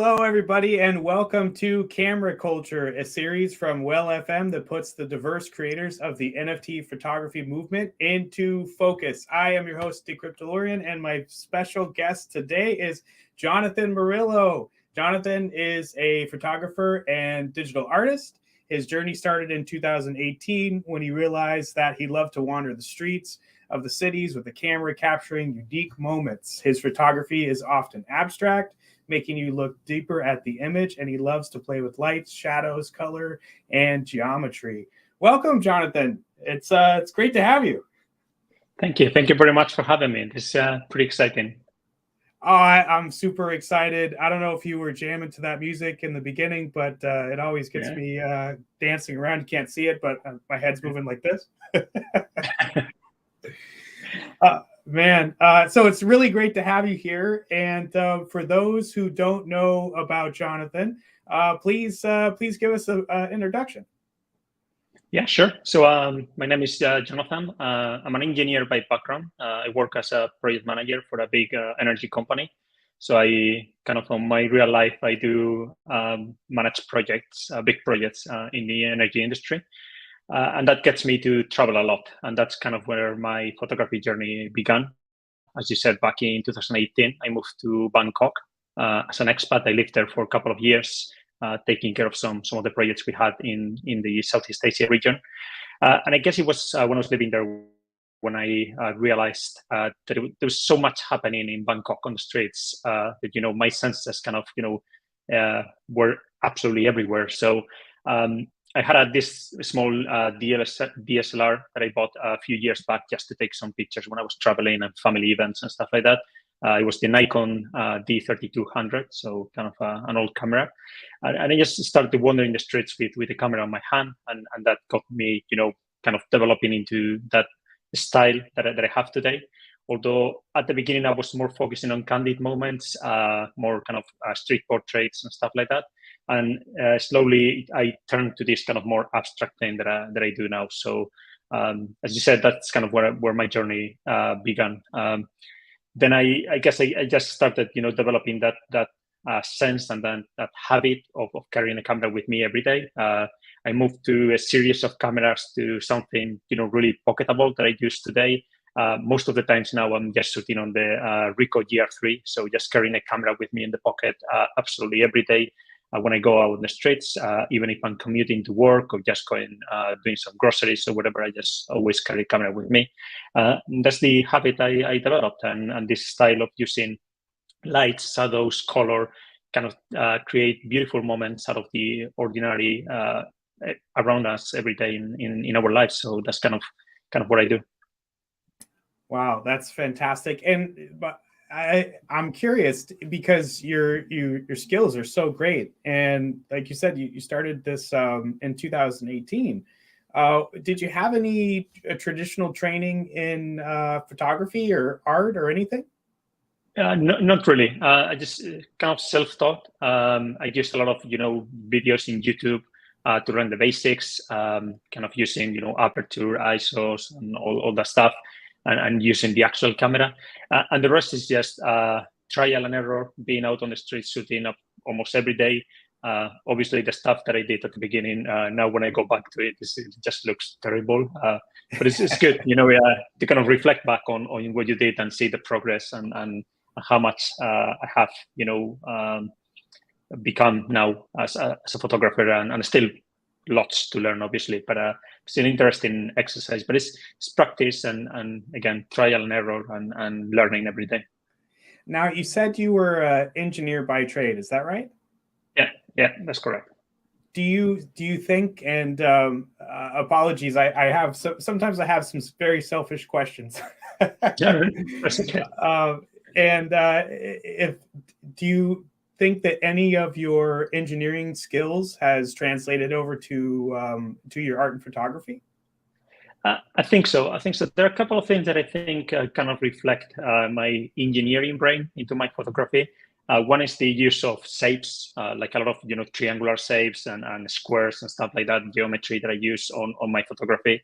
Hello, everybody, and welcome to Camera Culture, a series from Well FM that puts the diverse creators of the NFT photography movement into focus. I am your host, Decryptolorian, and my special guest today is Jonathan Murillo. Jonathan is a photographer and digital artist. His journey started in 2018 when he realized that he loved to wander the streets of the cities with a camera capturing unique moments. His photography is often abstract, making you look deeper at the image, and he loves to play with lights, shadows, color, and geometry. Welcome, Jonathan. It's great to have you. Thank you. Thank you very much for having me. This is pretty exciting. Oh, I'm super excited. I don't know if you were jamming to that music in the beginning, but it always gets me dancing around. You can't see it, but my head's moving like this. Man, so it's really great to have you here. And for those who don't know about Jonathan, please give us an introduction. Yeah, sure. So my name is Jonathan. I'm an engineer by background. I work as a project manager for a big energy company. So I kind of, on my real life, I do manage projects, big projects in the energy industry. And that gets me to travel a lot. And that's kind of where my photography journey began. As you said, back in 2018, I moved to Bangkok as an expat. I lived there for a couple of years, taking care of some of the projects we had in the Southeast Asia region. And I guess it was when I was living there when I realized that there was so much happening in Bangkok on the streets that, my senses kind of, were absolutely everywhere. So I had this small DSLR that I bought a few years back just to take some pictures when I was traveling and family events and stuff like that. It was the Nikon D3200, so kind of an old camera. And I just started wandering the streets with the camera in my hand. And that got me, kind of developing into that style that I have today. Although at the beginning, I was more focusing on candid moments, more kind of street portraits and stuff like that. And slowly, I turned to this kind of more abstract thing that I do now. So, as you said, that's kind of where my journey began. Then I guess I just started, developing that sense and then that habit of carrying a camera with me every day. I moved to a series of cameras to something, really pocketable that I use today. Most of the times now I'm just shooting on the Ricoh GR3, so just carrying a camera with me in the pocket absolutely every day when I go out on the streets, even if I'm commuting to work or just going doing some groceries or whatever. I just always carry a camera with me. That's the habit I developed, and this style of using lights, shadows, color, kind of create beautiful moments out of the ordinary around us every day in our lives. So that's kind of what I do. Wow, that's fantastic. But I'm curious because your skills are so great, and like you said, you started this in 2018. Did you have any traditional training in photography or art or anything? No, not really. I just kind of self-taught. I used a lot of videos in YouTube to learn the basics, kind of using aperture, ISOs, and all that stuff. And using the actual camera. And the rest is just trial and error, being out on the street shooting up almost every day. Obviously, the stuff that I did at the beginning, now when I go back to it, it just looks terrible. But it's good, to kind of reflect back on what you did and see the progress and how much I have, become now as a photographer, and still lots to learn, obviously, but it's an interesting exercise. But it's practice and again, trial and error and learning every day. Now, you said you were an engineer by trade. Is that right? Yeah, that's correct. Do you think? And apologies, I have sometimes I have some very selfish questions. Yeah, that's okay. If do you think that any of your engineering skills has translated over to your art and photography? I think so. There are a couple of things that I think kind of reflect my engineering brain into my photography. One is the use of shapes, like a lot of triangular shapes and squares and stuff like that, geometry that I use on my photography.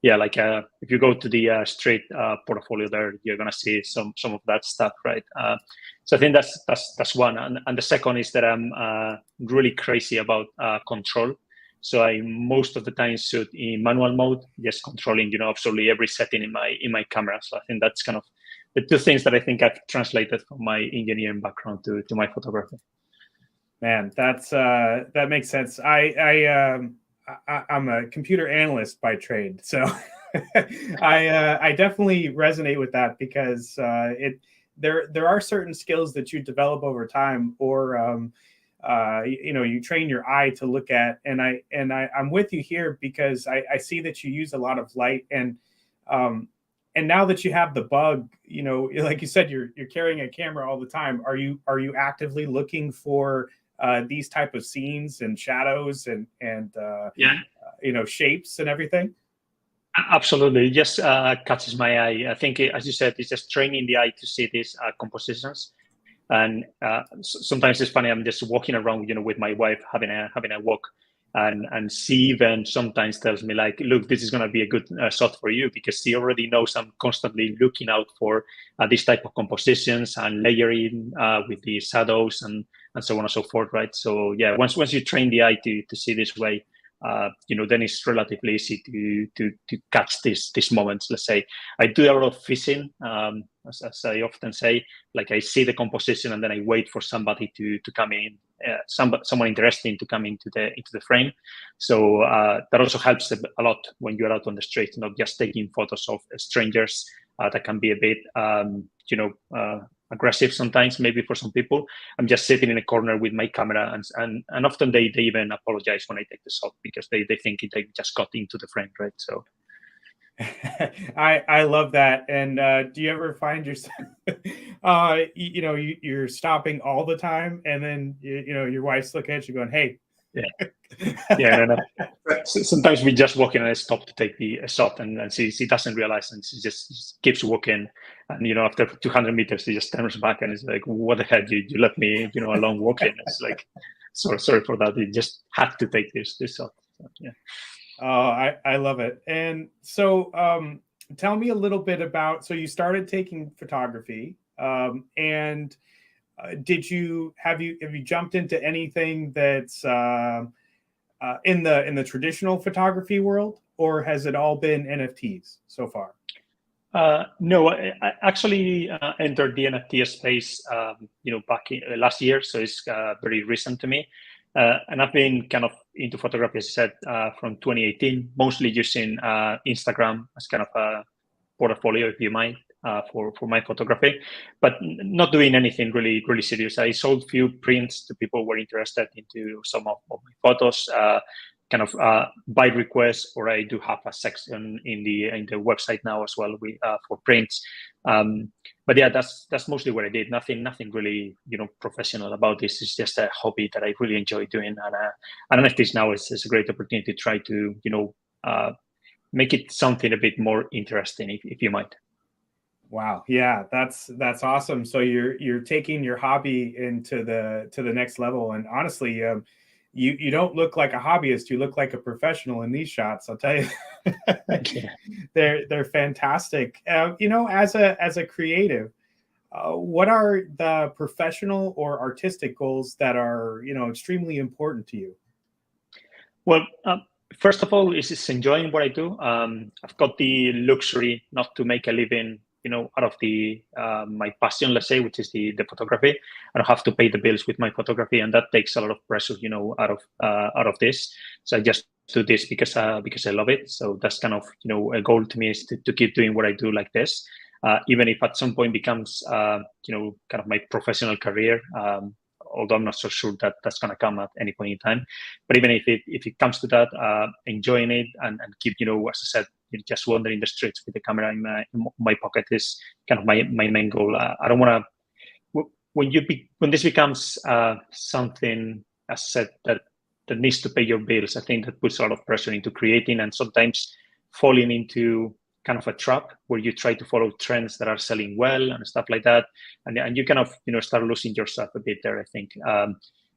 yeah, like if you go to the street portfolio there, you're gonna see some of that stuff, right? So I think that's one, and the second is that I'm really crazy about control. So I most of the time shoot in manual mode, just controlling, absolutely every setting in my camera. So I think that's kind of the two things that I think I've translated from my engineering background to my photography. Man, that makes sense. I'm a computer analyst by trade, so I definitely resonate with that because there are certain skills that you develop over time, or you train your eye to look at, and I'm with you here because I see that you use a lot of light, and now that you have the bug, like you said, you're carrying a camera all the time. Are you actively looking for these type of scenes and shadows and shapes and everything? Absolutely, it just catches my eye. I think, as you said, it's just training the eye to see these compositions. And sometimes it's funny. I'm just walking around, with my wife having a walk, and she even sometimes tells me like, "Look, this is going to be a good shot for you," because she already knows I'm constantly looking out for this type of compositions and layering with the shadows and so on and so forth, right? So yeah, once you train the eye to see this way, then it's relatively easy to catch these moments. Let's say I do a lot of fishing, as I often say. Like I see the composition and then I wait for somebody to come in, someone interesting to come into the frame. So that also helps a lot when you're out on the street, not just taking photos of strangers. That can be a bit, aggressive sometimes, maybe for some people. I'm just sitting in a corner with my camera, and often they even apologize when I take the shot because they think they just got into the frame, right? So I love that. And do you ever find yourself you're stopping all the time, and then your wife's looking at you going, "Hey." No. Sometimes we just walk in and I stop to take the shot, and she doesn't realize, and she just keeps walking. And after 200 meters, she just turns back and is like, "What the hell? You let me alone walking?" It's like, sorry for that. You just had to take this shot. So, yeah. Oh, I love it. And so, tell me a little bit about. So you started taking photography, and have you jumped into anything that's in the traditional photography world, or has it all been NFTs so far? No, I actually entered the NFT space, back in last year, so it's very recent to me. And I've been kind of into photography, as I said, from 2018, mostly using Instagram as kind of a portfolio, if you mind, for my photography, but not doing anything really serious. I sold few prints to people who were interested into some of my photos, kind of by request, or I do have a section in the website now as well for prints. But yeah, that's mostly what I did. Nothing really professional about this. It's just a hobby that I really enjoy doing, and NFTs now is a great opportunity to try to make it something a bit more interesting, if you might. Wow, yeah, that's awesome. So you're taking your hobby into the next level, and honestly, you don't look like a hobbyist. You look like a professional in these shots. I'll tell you, they're fantastic. As a creative, what are the professional or artistic goals that are extremely important to you? Well, first of all, is enjoying what I do. I've got the luxury not to make a living, out of my passion, let's say, which is the photography. I don't have to pay the bills with my photography, and that takes a lot of pressure, out of this. So I just do this because I love it. So that's kind of a goal to me, is to keep doing what I do like this, even if at some point becomes kind of my professional career. Although I'm not so sure that that's going to come at any point in time. But even if it comes to that, enjoying it and keep, as I said, just wandering the streets with the camera in my pocket is kind of my main goal. I don't want to, when this becomes something, as I said, that needs to pay your bills, I think that puts a lot of pressure into creating, and sometimes falling into kind of a trap where you try to follow trends that are selling well and stuff like that, and you kind of start losing yourself a bit there, I think.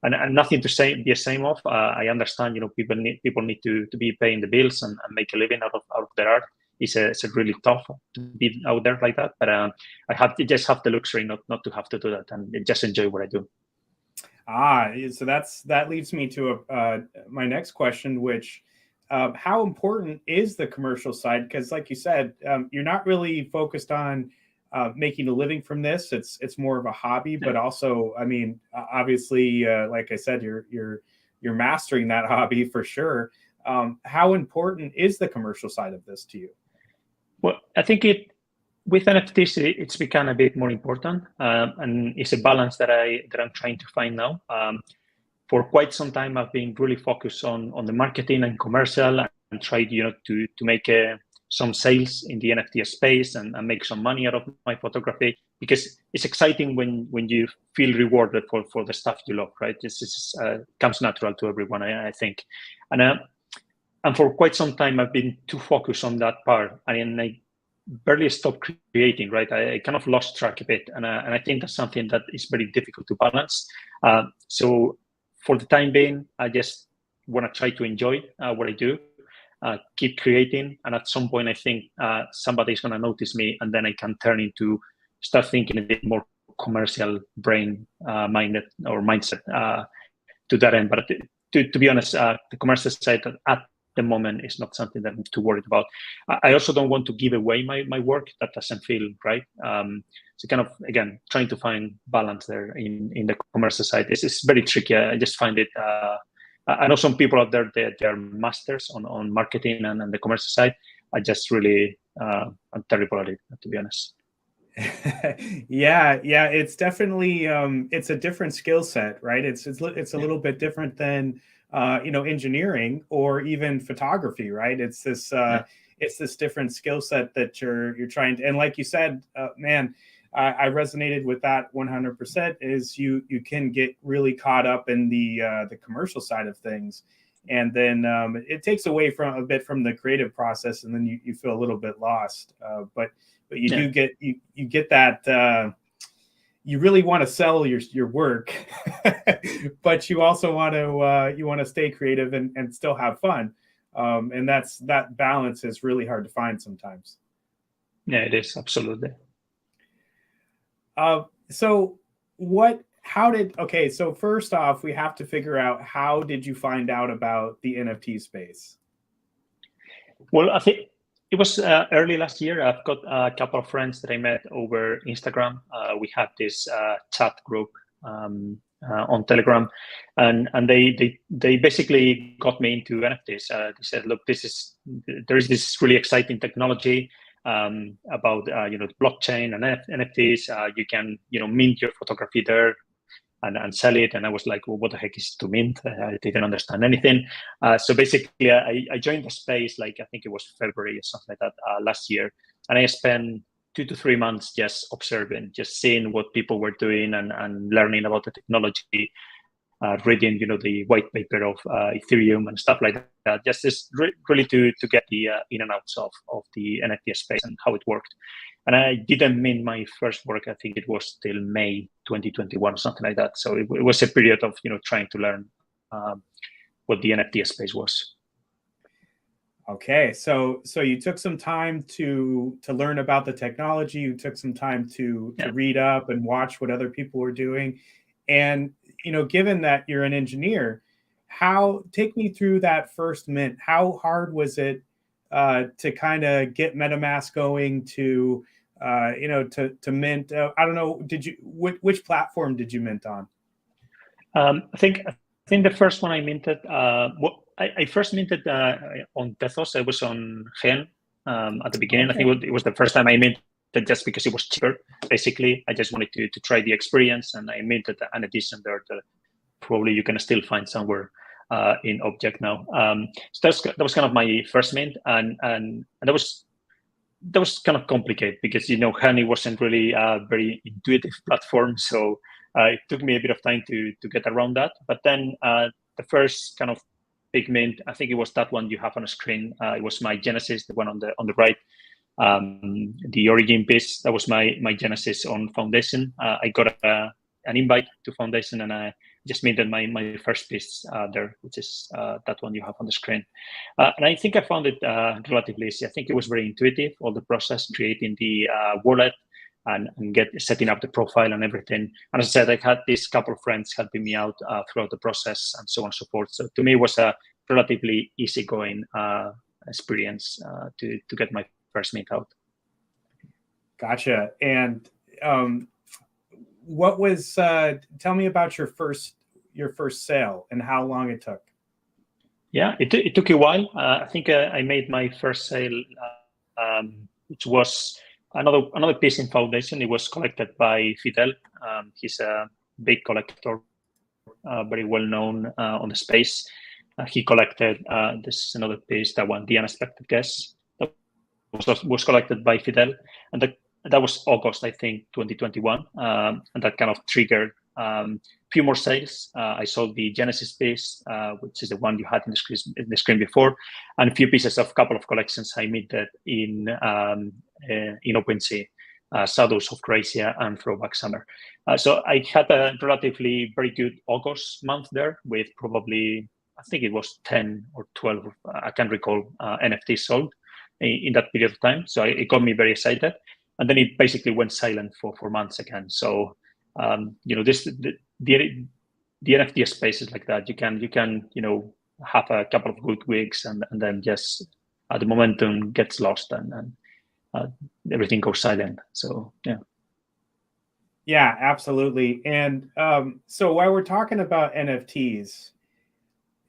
And and nothing to say be ashamed of. I understand, people need to be paying the bills and make a living out of their art. It's a really tough to be out there like that. But I just have the luxury not to have to do that and just enjoy what I do. So that leads me to my next question, which how important is the commercial side? Because like you said, you're not really focused on making a living from this. It's more of a hobby, but also, I mean, obviously, like I said, you're mastering that hobby for sure. How important is the commercial side of this to you? Well, I think with NFTs, it's become a bit more important, and it's a balance that I'm trying to find now. For quite some time, I've been really focused on the marketing and commercial, and tried, to make some sales in the NFT space and make some money out of my photography, because it's exciting when you feel rewarded for the stuff you love, right? This comes natural to everyone, I think, and for quite some time I've been too focused on that part, and I barely stopped creating, right? I kind of lost track a bit, and I think that's something that is very difficult to balance. So for the time being, I just want to try to enjoy what I do, keep creating, and at some point I think somebody's going to notice me, and then I can start thinking a bit more commercial minded or mindset to that end. But to be honest, the commercial side at the moment is not something that I'm too worried about. I also don't want to give away my work. That doesn't feel right. So kind of, again, trying to find balance there in the commercial side. It's very tricky. I just find it, I know some people out there, they are masters on marketing and the commercial side. I just really, I'm terrible at it, to be honest. Yeah, it's definitely, it's a different skill set, right? It's a little bit different than, engineering or even photography, right? It's this different skill set that you're trying to, and like you said, man, I resonated with that 100%. Is you can get really caught up in the commercial side of things, and then it takes away a bit from the creative process, and then you feel a little bit lost. But you do get you get that. You really want to sell your work, but you also want to stay creative and still have fun, and that balance is really hard to find sometimes. Yeah, it is, absolutely. So first off, we have to figure out, how did you find out about the NFT space? Well, I think it was early last year. I've got a couple of friends that I met over Instagram. We had this chat group on Telegram, and they basically got me into NFTs. They said, "Look, there is this really exciting technology about blockchain and NFTs. You can mint your photography there and sell it." And I was like, "Well, what the heck is to mint?" I didn't understand anything. So basically, I joined the space, like, I think it was February or something like that last year, and I spent 2 to 3 months just observing, just seeing what people were doing and learning about the technology, reading the white paper of Ethereum and stuff like that. Just really to get the in and outs of the NFT space and how it worked. And I didn't mint my first work. I think it was till May 2021 or something like that. So it was a period of trying to learn what the NFT space was. Okay, so you took some time to learn about the technology. You took some time to read up and watch what other people were doing, and given that you're an engineer, take me through that first mint. How hard was it to kind of get MetaMask going, to mint? I don't know. Which platform did you mint on? I think the first one I minted. I first minted on Tethos. I was on Gen at the beginning. Okay. I think it was the first time I minted, just because it was cheaper. Basically, I just wanted to try the experience, and I minted an edition there that probably you can still find somewhere in Object now. So that was kind of my first mint, and that was kind of complicated because Honey wasn't really a very intuitive platform, so it took me a bit of time to get around that. But then the first kind of big mint, I think it was that one you have on a screen. It was my Genesis, the one on the right, the origin piece. That was my Genesis on Foundation. I got an invite to Foundation, and I just minted my first piece there, which is that one you have on the screen. And I think I found it relatively easy. I think it was very intuitive, all the process, creating the wallet and setting up the profile and everything. And as I said, I had this couple of friends helping me out throughout the process and so on and so forth. So to me, it was a relatively easygoing experience to get my first mint out. Gotcha. And what was? Tell me about your first sale and how long it took. Yeah, it took a while. I think I made my first sale, which was another piece in Foundation. It was collected by Fidel. He's a big collector, very well known on the space. He collected this is another piece, that one, The Unexpected Guest, that was collected by Fidel, and that was August, I think, 2021, and that kind of triggered a few more sales. I sold the Genesis piece, which is the one you had in the screen before, and a few pieces of a couple of collections I minted in OpenSea, Shadows of Croatia and Throwback Summer. So I had a relatively very good August month there with probably, I think it was 10 or 12, I can't recall, NFTs sold in that period of time. So it got me very excited. And then it basically went silent for months again. So, the NFT space is like that. You can have a couple of good weeks and then just the momentum gets lost and everything goes silent. So, yeah. Yeah, absolutely. And so while we're talking about NFTs,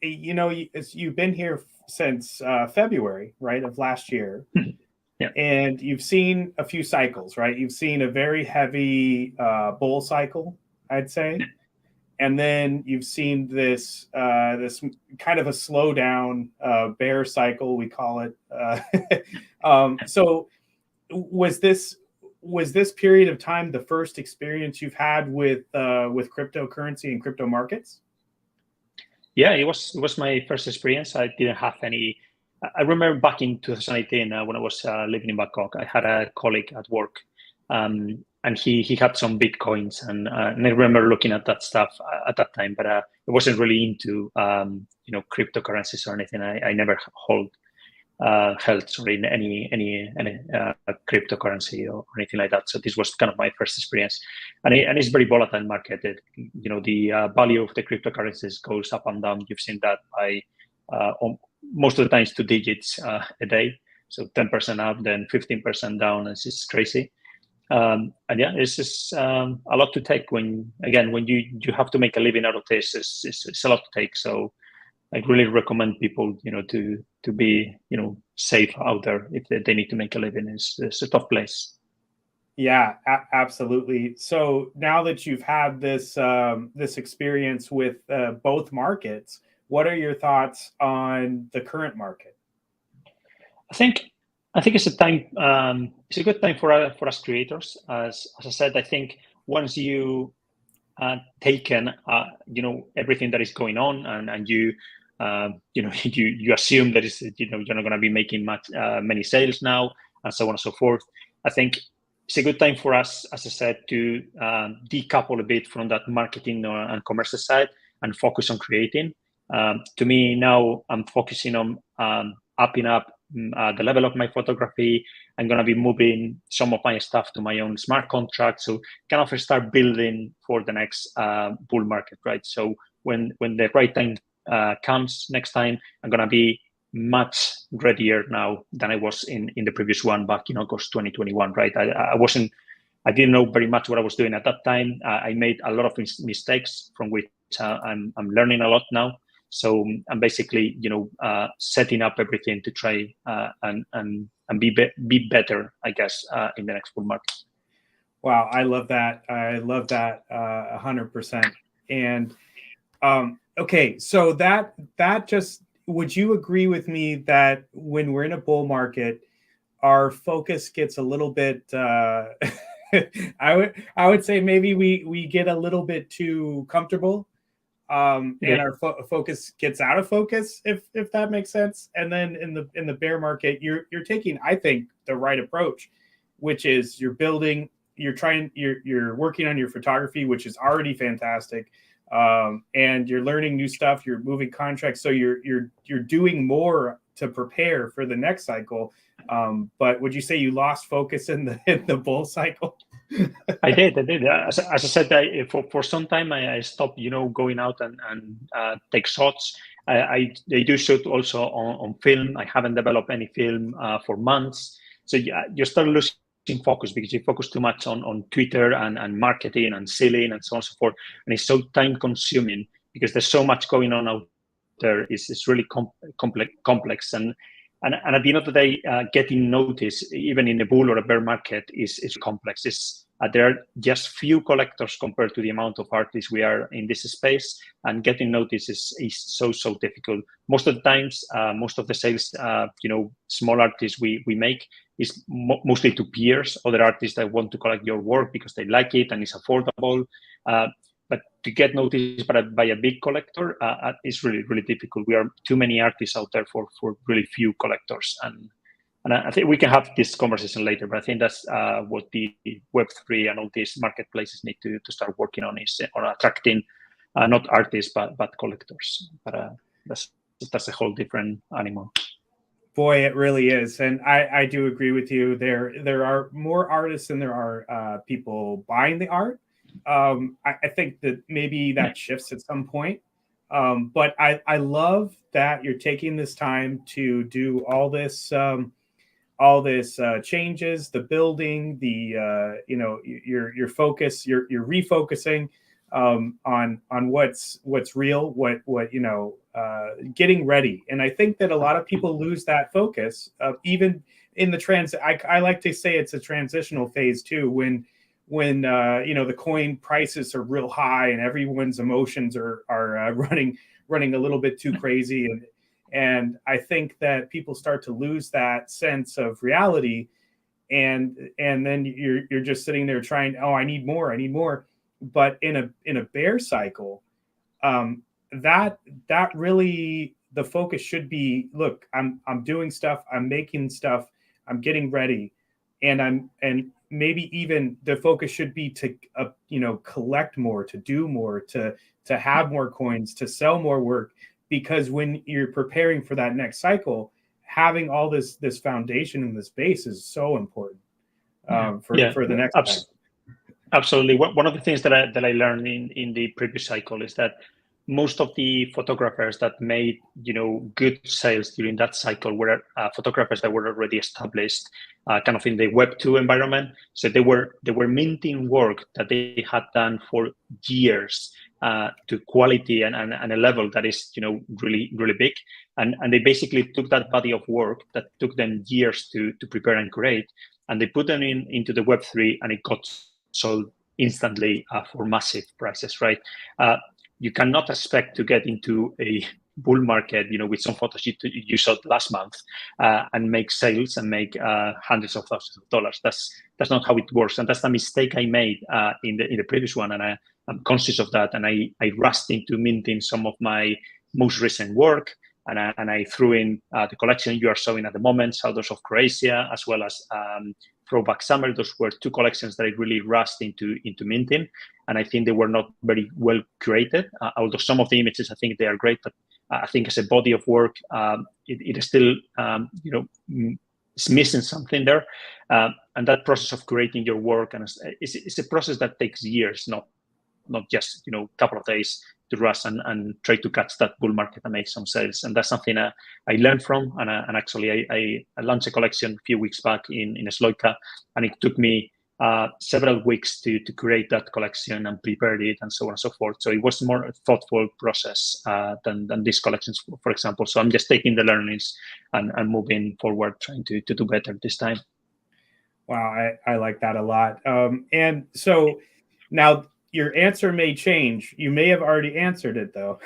you've been here since February, right, of last year. Yeah. And you've seen a few cycles, right? You've seen a very heavy bull cycle, I'd say. And then you've seen this kind of a slowdown bear cycle, we call it. So was this period of time the first experience you've had with cryptocurrency and crypto markets? Yeah, it was my first experience. I didn't have any. I remember back in 2018 when I was living in Bangkok, I had a colleague at work, and he had some Bitcoins, and I remember looking at that stuff at that time, but I wasn't really into cryptocurrencies or anything. I never held sorry any cryptocurrency or anything like that. So this was kind of my first experience, and it's very volatile market. The value of the cryptocurrencies goes up and down. You've seen that by most of the times 2 digits a day. So 10% up, then 15% down. It's just crazy. And yeah, it's just a lot to take when you have to make a living out of this. It's a lot to take. So I really recommend people, to be, safe out there if they need to make a living. It's a tough place. Yeah, absolutely. So now that you've had this experience with both markets, what are your thoughts on the current market? I think it's a time. It's a good time for us creators. As I said, I think once you taken everything that is going on and you you assume that is you're not going to be making many sales now and so on and so forth. I think it's a good time for us, as I said, to decouple a bit from that marketing and commercial side and focus on creating. To me now, I'm focusing on upping up the level of my photography. I'm going to be moving some of my stuff to my own smart contract. So kind of start building for the next bull market, right? So when the right time comes next time, I'm going to be much readier now than I was in the previous one back in August 2021, right? I didn't know very much what I was doing at that time. I made a lot of mistakes from which I'm learning a lot now. So I'm basically, setting up everything to try and be better, I guess, in the next bull market. Wow, I love that. I love that 100%. And okay, so that just, would you agree with me that when we're in a bull market, our focus gets a little bit? I would say maybe we get a little bit too comfortable. And our focus gets out of focus, if that makes sense. And then in the bear market, you're taking, I think, the right approach, which is you're working on your photography, which is already fantastic, and you're learning new stuff. You're moving contracts, so you're doing more to prepare for the next cycle. But would you say you lost focus in the bull cycle? I did. As I said, for some time I stopped, going out and take shots. They do shoot also on film. I haven't developed any film for months. So you start losing focus because you focus too much on Twitter and marketing and selling and so on and so forth. And it's so time consuming because there's so much going on out there. It's really complex. And at the end of the day, getting noticed, even in a bull or a bear market, is complex. There are just few collectors compared to the amount of artists we are in this space, and getting noticed is so difficult. Most of the times, most of the sales, small artists we make is mostly to peers, other artists that want to collect your work because they like it and it's affordable. But to get noticed by a big collector is really difficult. We are too many artists out there for really few collectors. And I think we can have this conversation later, but I think that's what the Web3 and all these marketplaces need to start working on, is on attracting not artists but collectors. But that's a whole different animal. Boy, it really is, and I do agree with you. There are more artists than there are people buying the art. I think that maybe that shifts at some point. But I love that you're taking this time to do all this changes, the building, the your focus, you're refocusing on what's real, what getting ready. And I think that a lot of people lose that focus, even in the I like to say it's a transitional phase too, when the coin prices are real high and everyone's emotions are running a little bit too crazy. And I think that people start to lose that sense of reality, and then you're just sitting there trying, I need more. But in a bear cycle, that really, the focus should be, look, I'm doing stuff, I'm making stuff, I'm getting ready, and maybe even the focus should be to collect more, to do more, to have more coins, to sell more work. Because when you're preparing for that next cycle, having all this foundation and this base is so important for the next cycle. Absolutely. One of the things that I learned in the previous cycle is that most of the photographers that made good sales during that cycle were photographers that were already established, kind of in the Web2 environment. So they were minting work that they had done for years to quality and a level that is really big, and they basically took that body of work that took them years to prepare and create, and they put them into the Web3, and it got sold instantly for massive prices, right? You cannot expect to get into a bull market, with some photos you shot last month and make sales and make hundreds of thousands of dollars. That's not how it works, and that's the mistake I made in the previous one, and I'm conscious of that. And I rushed into minting some of my most recent work, and I threw in the collection you are showing at the moment, Shadows of Croatia, as well as Throwback Summer. Those were two collections that I really rushed into minting, and I think they were not very well curated. Although some of the images, I think they are great, but I think as a body of work, it is still, it's missing something there. And that process of creating your work, and it's a process that takes years, not just a couple of days to rush and try to catch that bull market and make some sales. And that's something I learned from. And actually, I launched a collection a few weeks back in Sloika, and it took me several weeks to create that collection and prepare it and so on and so forth. So it was more a thoughtful process than these collections, for example. So I'm just taking the learnings and moving forward, trying to do better this time. Wow, I like that a lot. And so now your answer may change. You may have already answered it though.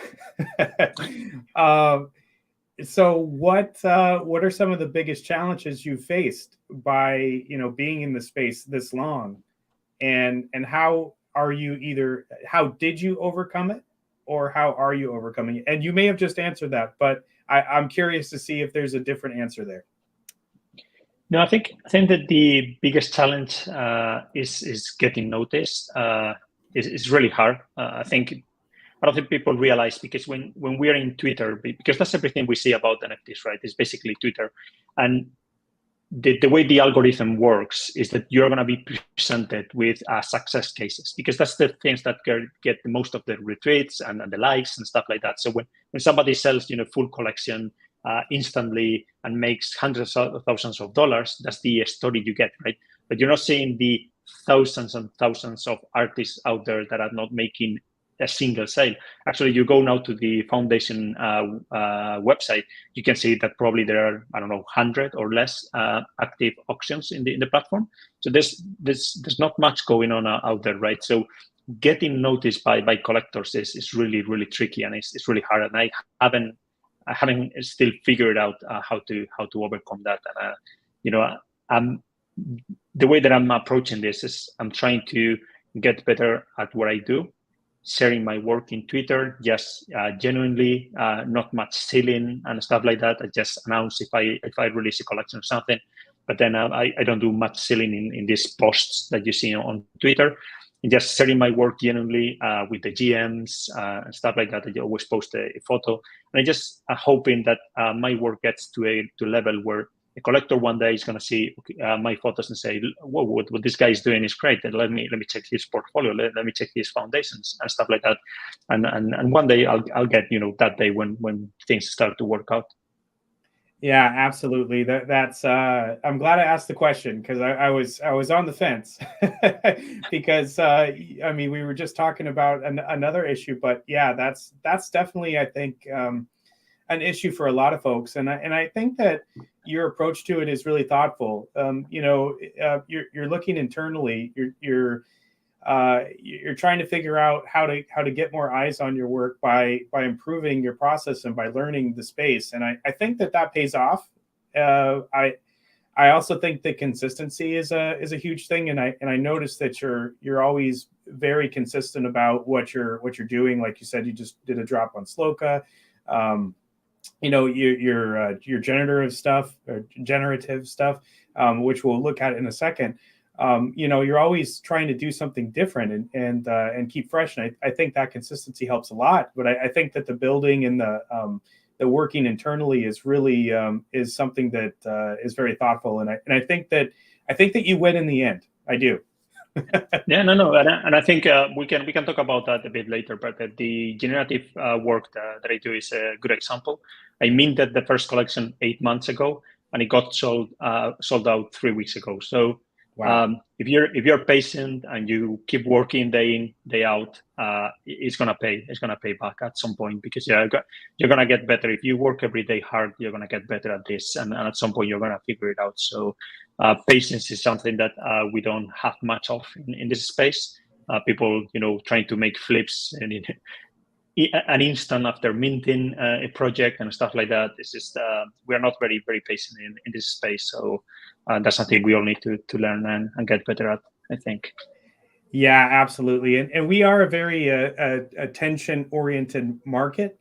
So what are some of the biggest challenges you faced by being in the space this long, and how did you overcome it, or how are you overcoming it? And you may have just answered that, but I'm curious to see if there's a different answer there. No, I think that the biggest challenge is getting noticed. It's really hard. I think I don't think people realize, because when we're in Twitter, because that's everything we see about NFTs, right? It's basically Twitter. And the way the algorithm works is that you're going to be presented with success cases, because that's the things that get the most of the retweets and the likes and stuff like that. So when somebody sells, full collection instantly and makes hundreds of thousands of dollars, that's the story you get, right? But you're not seeing the thousands and thousands of artists out there that are not making a single sale. Actually, you go now to the foundation website, you can see that probably there are, I don't know, 100 or less active auctions in the platform. So there's not much going on out there, right? So getting noticed by collectors is really, really tricky, and it's really hard. And I haven't still figured out how to overcome that. And the way that I'm approaching this is I'm trying to get better at what I do, sharing my work in Twitter, just genuinely, not much selling and stuff like that. I just announce if I release a collection or something, but then I don't do much selling in these posts that you see on Twitter. And just sharing my work genuinely with the GMs and stuff like that. I always post a photo, and I just hoping that my work gets to a level where a collector one day is going to see my photos and say, "Whoa, what this guy is doing is great. Let me check his portfolio. Let me check his foundations and stuff like that." And one day I'll get that day when things start to work out. Yeah, absolutely. That's I'm glad I asked the question, because I was on the fence because I mean, we were just talking about another issue, but yeah, that's definitely, I think, an issue for a lot of folks, and I think that your approach to it is really thoughtful. You're looking internally. You're trying to figure out how to get more eyes on your work by improving your process and by learning the space. And I think that pays off. I also think that consistency is a huge thing. And I noticed that you're always very consistent about what you're doing. Like you said, you just did a drop on Sloka. Your generative stuff, which we'll look at in a second. You're always trying to do something different and keep fresh. And I think that consistency helps a lot. But I think that the building and the working internally is really is something that is very thoughtful. And I think that you win in the end. I do. Yeah, no, and I think we can talk about that a bit later. But the generative work that I do is a good example. I minted the first collection 8 months ago, and it got sold out 3 weeks ago. So wow. If you're patient and you keep working day in, day out, it's gonna pay. It's gonna pay back at some point, because you're gonna get better. If you work every day hard, you're gonna get better at this, and at some point you're gonna figure it out. So patience is something that we don't have much of in this space. People, trying to make flips and an instant after minting a project and stuff like that. It's just we are not very, very patient in this space. So that's something we all need to learn and get better at, I think. Yeah, absolutely. And we are a very attention-oriented market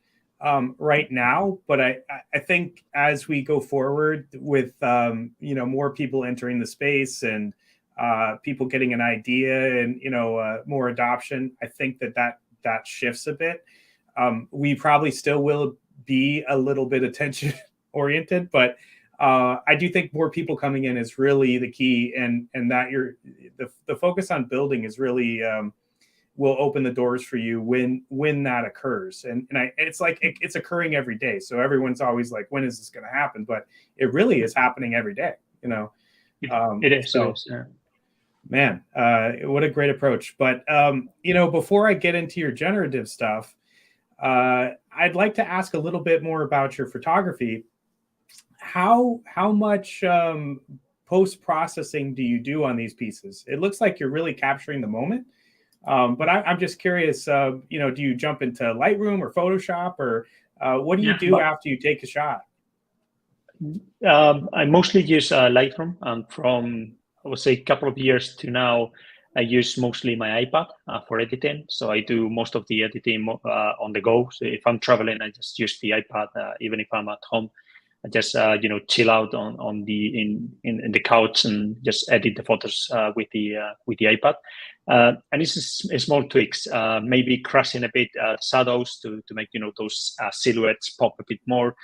right now. But I think as we go forward with, more people entering the space and people getting an idea and, more adoption, I think that shifts a bit. We probably still will be a little bit attention-oriented, but I do think more people coming in is really the key, and that the focus on building is really will open the doors for you when that occurs. And it's like it's occurring every day. So everyone's always like, when is this going to happen? But it really is happening every day. It is. So, yeah. Man, what a great approach. But before I get into your generative stuff, I'd like to ask a little bit more about your photography. How much post-processing do you do on these pieces? It looks like you're really capturing the moment, but I'm just curious. Do you jump into Lightroom or Photoshop, or what do you do after you take a shot? I mostly use Lightroom, and from I would say a couple of years to now, I use mostly my iPad for editing. So I do most of the editing on the go. So if I'm traveling, I just use the iPad, even if I'm at home. just chill out on in the couch and just edit the photos with the iPad. And it's small tweaks, maybe crashing a bit shadows to make those silhouettes pop a bit more.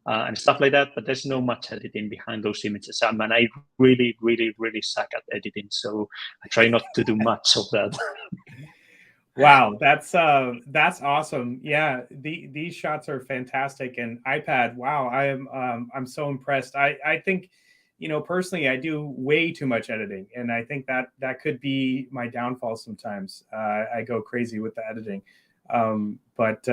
And stuff like that, but there's no much editing behind those images. I mean, I really, really, really suck at editing, so I try not to do much of that. Wow, that's awesome. Yeah, these shots are fantastic, and iPad. Wow, I'm so impressed. I think, personally, I do way too much editing, and I think that could be my downfall sometimes. I go crazy with the editing, but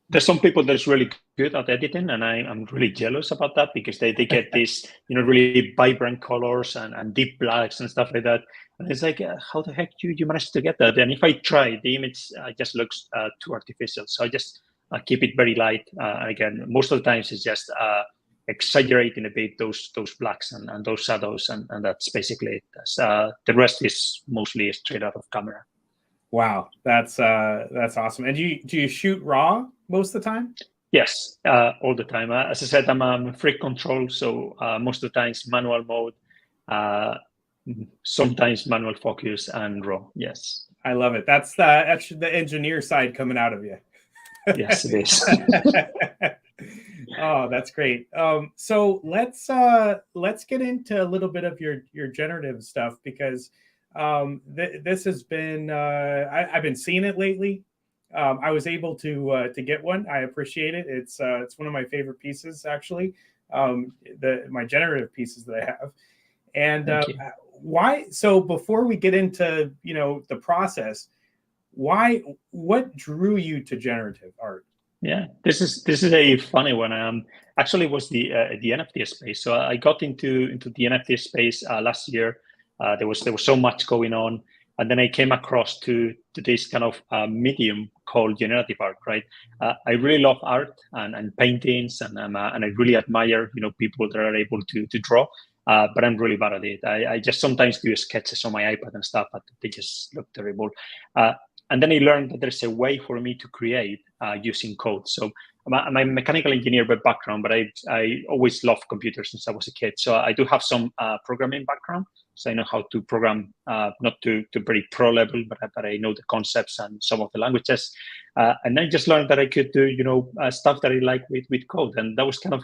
there's some people that's really good at editing, and I'm really jealous about that because they get these really vibrant colors and deep blacks and stuff like that. And it's like, how the heck you manage to get that? And if I try, the image just looks too artificial. So I just keep it very light. Again, most of the times it's just exaggerating a bit those blacks and those shadows, and that's basically it. The rest is mostly straight out of camera. Wow, that's awesome. And do you shoot RAW most of the time? Yes, all the time. As I said, I'm a freak control, so most of the times manual mode, sometimes manual focus and RAW. Yes, I love it. That's the engineer side coming out of you. Yes, it is. Oh, that's great. So let's get into a little bit of your generative stuff, because this has been I've been seeing it lately. I was able to get one. I appreciate it. It's one of my favorite pieces, actually. My generative pieces that I have. And why? So before we get into the process, what drew you to generative art? Yeah, this is a funny one. Actually was the NFT space. So I got into the NFT space last year. There was so much going on, and then I came across to this kind of medium called generative art. Right, I really love art and paintings, and I really admire people that are able to draw. But I'm really bad at it. I just sometimes do sketches on my iPad and stuff, but they just look terrible. And then I learned that there's a way for me to create using code. So I'm a mechanical engineer by background, but I always loved computers since I was a kid. So I do have some programming background. So I know how to program, not to very pro level, but I know the concepts and some of the languages. And I just learned that I could do, stuff that I like with code. And that was kind of,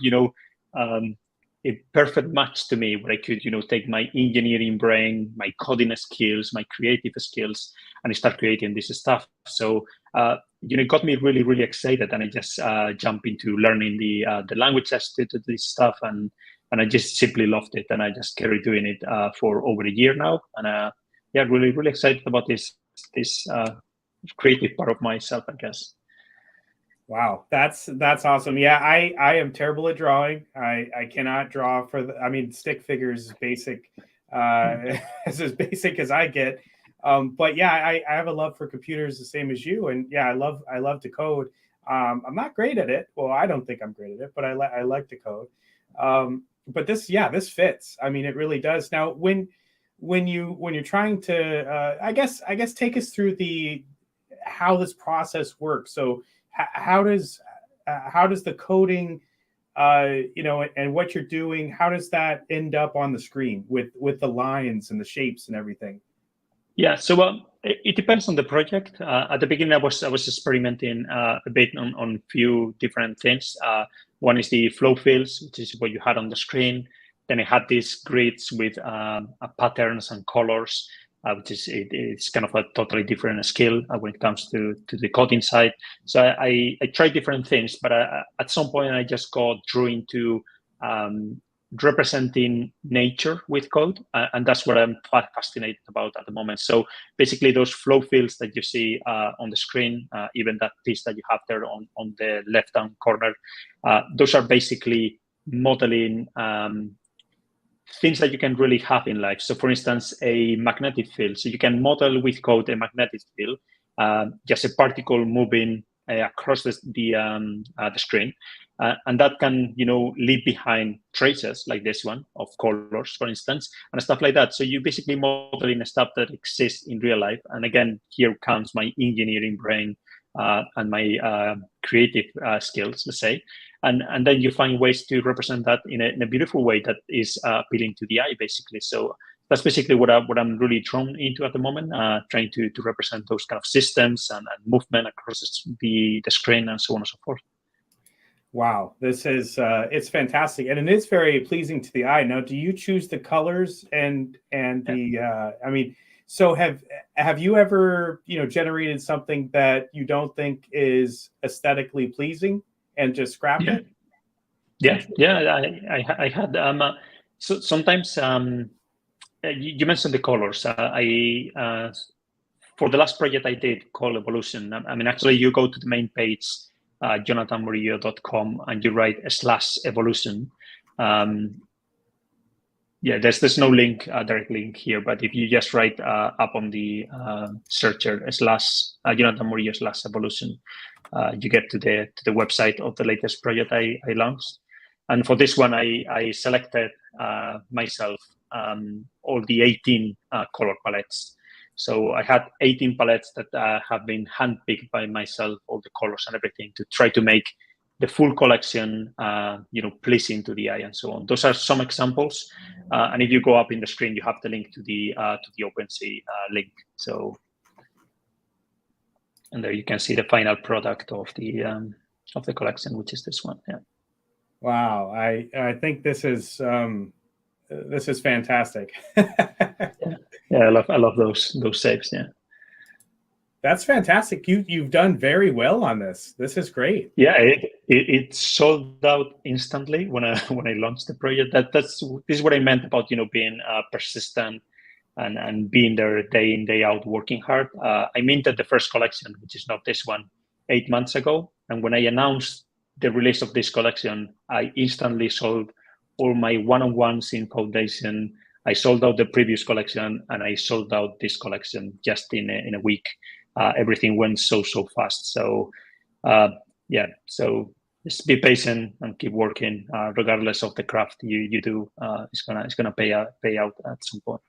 a perfect match to me, where I could, take my engineering brain, my coding skills, my creative skills, and start creating this stuff. So, it got me really, really excited, and I just jumped into learning the languages to this stuff, and I just simply loved it, and I just carried doing it for over a year now, and really, really excited about this creative part of myself, I guess. Wow, that's awesome. Yeah, I am terrible at drawing. I cannot draw stick figures is basic, it's as basic as I get. But yeah, I have a love for computers the same as you, and yeah, I love to code. I'm not great at it. Well, I don't think I'm great at it, but I like to code. But this fits. I mean, it really does. Now, when you're trying to, I guess take us through how this process works. So how does the coding, and what you're doing, how does that end up on the screen with the lines and the shapes and everything? Yeah, so it depends on the project. At the beginning, I was experimenting a bit on few different things. One is the flow fields, which is what you had on the screen. Then I had these grids with patterns and colors, which is it's kind of a totally different skill when it comes to the coding side. So I tried different things, but at some point I just drew into representing nature with code, and that's what I'm fascinated about at the moment. So basically, those flow fields that you see on the screen, even that piece that you have there on the left-hand corner, those are basically modeling things that you can really have in life. So for instance, a magnetic field. So you can model with code a magnetic field, just a particle moving across the screen. And that can, leave behind traces like this one of colors, for instance, and stuff like that. So you basically modeling stuff that exists in real life. And again, here comes my engineering brain and my creative skills, let's say. and then you find ways to represent that in a beautiful way that is appealing to the eye, basically. So that's basically what I'm really drawn into at the moment, trying to represent those kind of systems and movement across the screen and so on and so forth. Wow, this is it's fantastic, and it is very pleasing to the eye. Now, do you choose the colors and the? I mean, so have you ever generated something that you don't think is aesthetically pleasing and just scrapped it? I had so sometimes you mentioned the colors. For the last project I did called Evolution. I mean, actually, you go to the main page, jonathanmurillo.com, and you write /evolution. There's no link, direct link here, but if you just write up on the searcher /Jonathan Murillo /evolution, you get to the website of the latest project I launched. And for this one, I selected myself all the 18 color palettes. So I had 18 palettes that have been handpicked by myself, all the colors and everything, to try to make the full collection, pleasing to the eye and so on. Those are some examples. And if you go up in the screen, you have the link to the OpenSea link. So, and there you can see the final product of the collection, which is this one. Yeah. Wow, I think this is fantastic. Yeah, I love those saves. Yeah, that's fantastic. You've done very well on this. This is great. Yeah, it sold out instantly when I launched the project. This is what I meant about being persistent and being there day in day out working hard. I minted the first collection, which is not this one, 8 months ago, and when I announced the release of this collection, I instantly sold all my one-on-ones in foundation. I sold out the previous collection, and I sold out this collection just in a week. Everything went so fast. So so just be patient and keep working, regardless of the craft you do. It's gonna pay out at some point.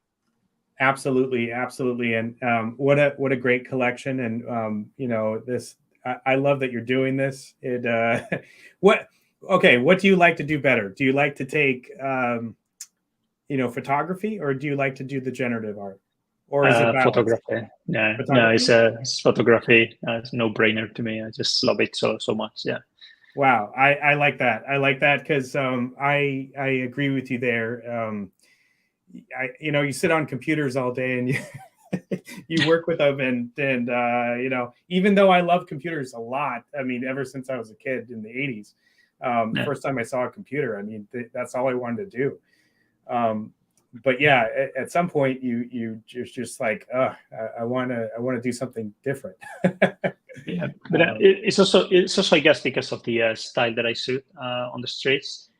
Absolutely, and what a great collection, and this. I love that you're doing this. What do you like to do better? Do you like to take photography, or do you like to do the generative art, or is it balance? Photography? Yeah, photography? No, it's photography. It's no brainer to me. I just love it so much. Yeah. Wow, I like that. I like that because I agree with you there. You sit on computers all day and you work with them, and even though I love computers a lot, I mean, ever since I was a kid in the 80s, the first time I saw a computer, I mean, that's all I wanted to do. But yeah, at some point you just like, I want to do something different. Yeah, but it's also I guess because of the style that I suit on the streets.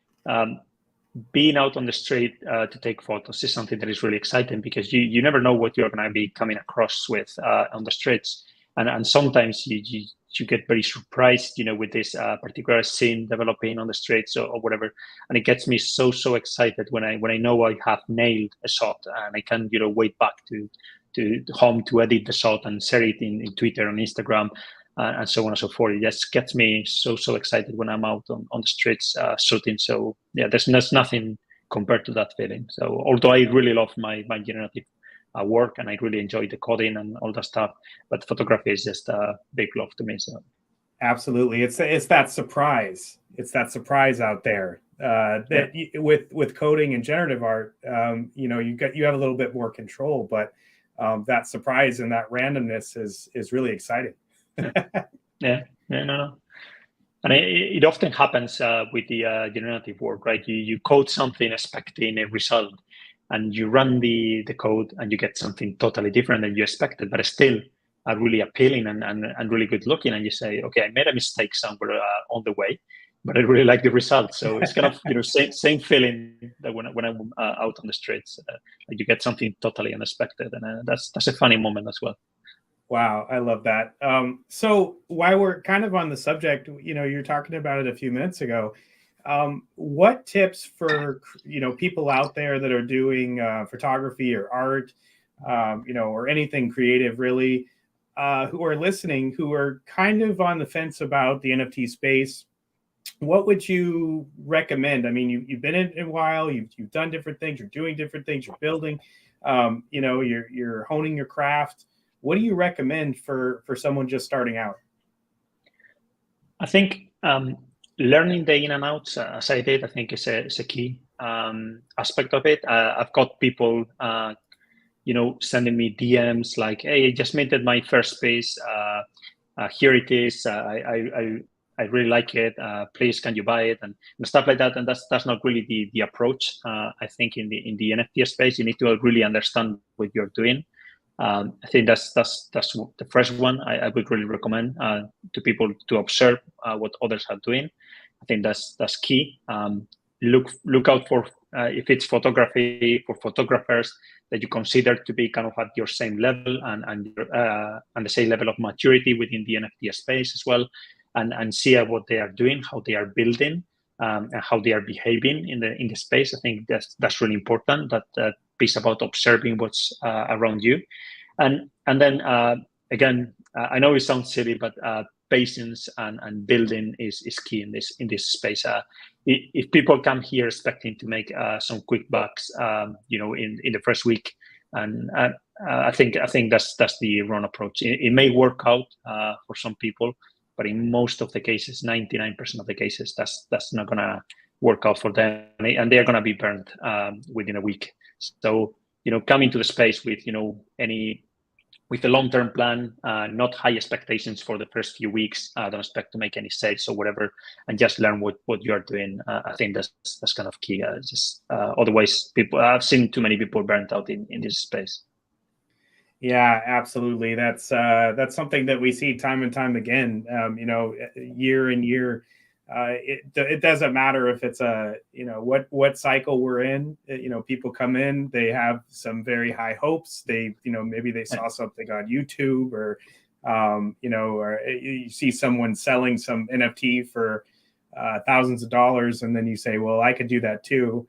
Being out on the street to take photos is something that is really exciting, because you never know what you're going to be coming across with on the streets, and sometimes you get very surprised, with this particular scene developing on the streets or whatever, and it gets me so excited when I know I have nailed a shot, and I can wait back to home to edit the shot and share it in Twitter and Instagram. And so on and so forth. It just gets me so excited when I'm out on the streets shooting. So yeah, there's nothing compared to that feeling. So although I really love my generative work, and I really enjoy the coding and all that stuff, but photography is just a big love to me. So absolutely, it's that surprise. It's that surprise out there with coding and generative art. You have a little bit more control, but that surprise and that randomness is really exciting. No. And it often happens with the generative work, right? You code something expecting a result, and you run the code and you get something totally different than you expected, but still really appealing and really good looking. And you say, okay, I made a mistake somewhere on the way, but I really like the result. So it's kind of same feeling that when I'm out on the streets, like you get something totally unexpected, and that's a funny moment as well. Wow, I love that. So while we're kind of on the subject, you're talking about it a few minutes ago. What tips for people out there that are doing photography or art, or anything creative really, who are listening, who are kind of on the fence about the NFT space, what would you recommend? I mean, you've been in a while, you've done different things, you're doing different things, you're building, you're honing your craft. What do you recommend for someone just starting out? I think learning the in and outs, as I did, I think is a key aspect of it. I've got people, sending me DMs like, "Hey, I just minted my first space. Here it is. I really like it. Please, can you buy it?" and stuff like that. And that's not really the approach. I think in the NFT space, you need to really understand what you're doing. I think that's the first one I would really recommend to people to observe what others are doing. I think that's key. Look out for if it's photography, for photographers that you consider to be kind of at your same level and the same level of maturity within the NFT space as well, and see what they are doing, how they are building, and how they are behaving in the space. I think that's really important. That piece about observing what's around you, and then again, I know it sounds silly, but patience and building is key in this space. If people come here expecting to make some quick bucks, in the first week, and I think that's the wrong approach. It may work out for some people, but in most of the cases, 99% of the cases, that's not gonna work out for them, and they're gonna be burned within a week. So come into the space with with a long-term plan, not high expectations for the first few weeks. Don't expect to make any sales or whatever, and just learn what you are doing. I think that's kind of key. Otherwise, I've seen too many people burnt out in this space. Yeah, absolutely. That's something that we see time and time again. Year and year. It doesn't matter if it's what cycle we're in. People come in, they have some very high hopes. They maybe they saw something on YouTube or or you see someone selling some NFT for thousands of dollars, and then you say, well, I could do that too.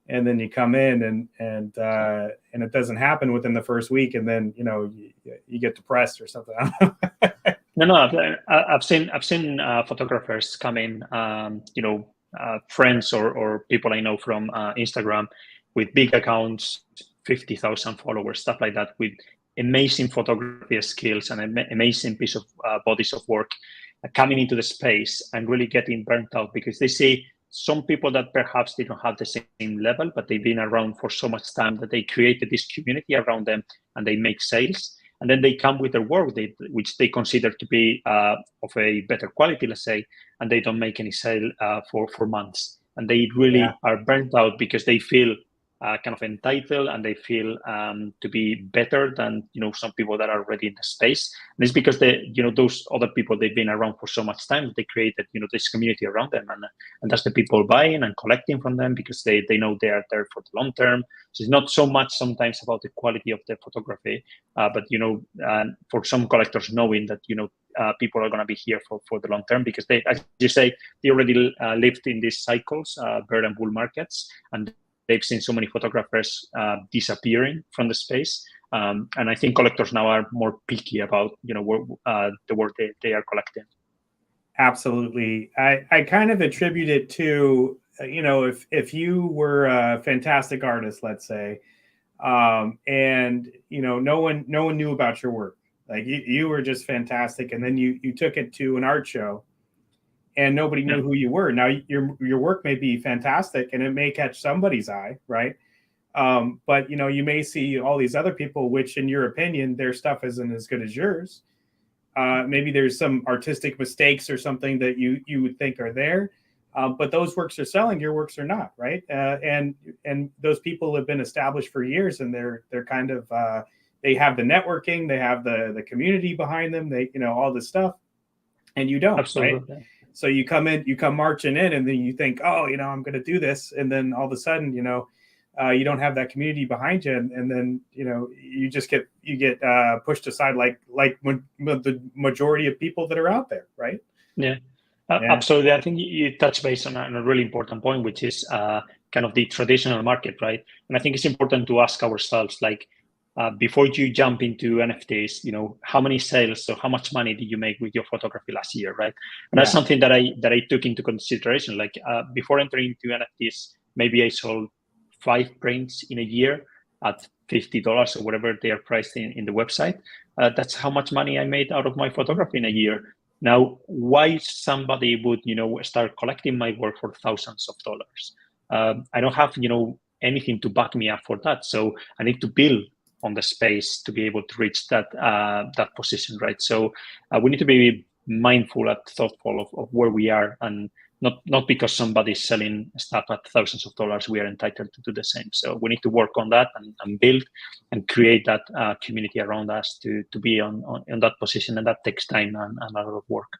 And then you come in and it doesn't happen within the first week, and then you get depressed or something. No, I've seen photographers come in, friends or people I know from Instagram with big accounts, 50,000 followers, stuff like that, with amazing photography skills and amazing piece of bodies of work, coming into the space and really getting burnt out because they see some people that perhaps they don't have the same level, but they've been around for so much time that they created this community around them and they make sales. And then they come with their work, which they consider to be of a better quality, let's say, and they don't make any sale for months. And they really are burnt out because they feel kind of entitled and they feel to be better than some people that are already in the space. And it's because those other people, they've been around for so much time, they created this community around them, and that's the people buying and collecting from them because they know they are there for the long term. So it's not so much sometimes about the quality of the photography, but for some collectors, knowing that people are going to be here for the long term because they, as you say, they already lived in these cycles, bear and bull markets, and they've seen so many photographers disappearing from the space. And I think collectors now are more picky about, the work they are collecting. Absolutely. I kind of attribute it to, if you were a fantastic artist, let's say, and, no one knew about your work. Like you were just fantastic. And then you took it to an art show and nobody knew who you were. Now your work may be fantastic and it may catch somebody's eye, right? But you may see all these other people, which in your opinion, their stuff isn't as good as yours. Maybe there's some artistic mistakes or something that you would think are there, but those works are selling, your works are not, right? And those people have been established for years, and they're kind of they have the networking, they have the community behind them, they all this stuff, and you don't. Absolutely. Right? So you come marching in, and then you think, oh, I'm going to do this, and then all of a sudden, you don't have that community behind you, and then you just get pushed aside like when the majority of people that are out there, right? Yeah. Absolutely. I think you touch base on a really important point, which is kind of the traditional market, right? And I think it's important to ask ourselves, like, before you jump into NFTs, how many sales, so how much money did you make with your photography last year, right? And that's something that I took into consideration. Like before entering into NFTs, maybe I sold 5 prints in a year at $50 or whatever they are priced in the website. That's how much money I made out of my photography in a year. Now, why somebody would, start collecting my work for thousands of dollars? I don't have, anything to back me up for that. So I need to build on the space to be able to reach that position, right? So we need to be mindful and thoughtful of where we are, and not because somebody's selling stuff at thousands of dollars, we are entitled to do the same. So we need to work on that and build and create that community around us to be on that position, and that takes time and a lot of work.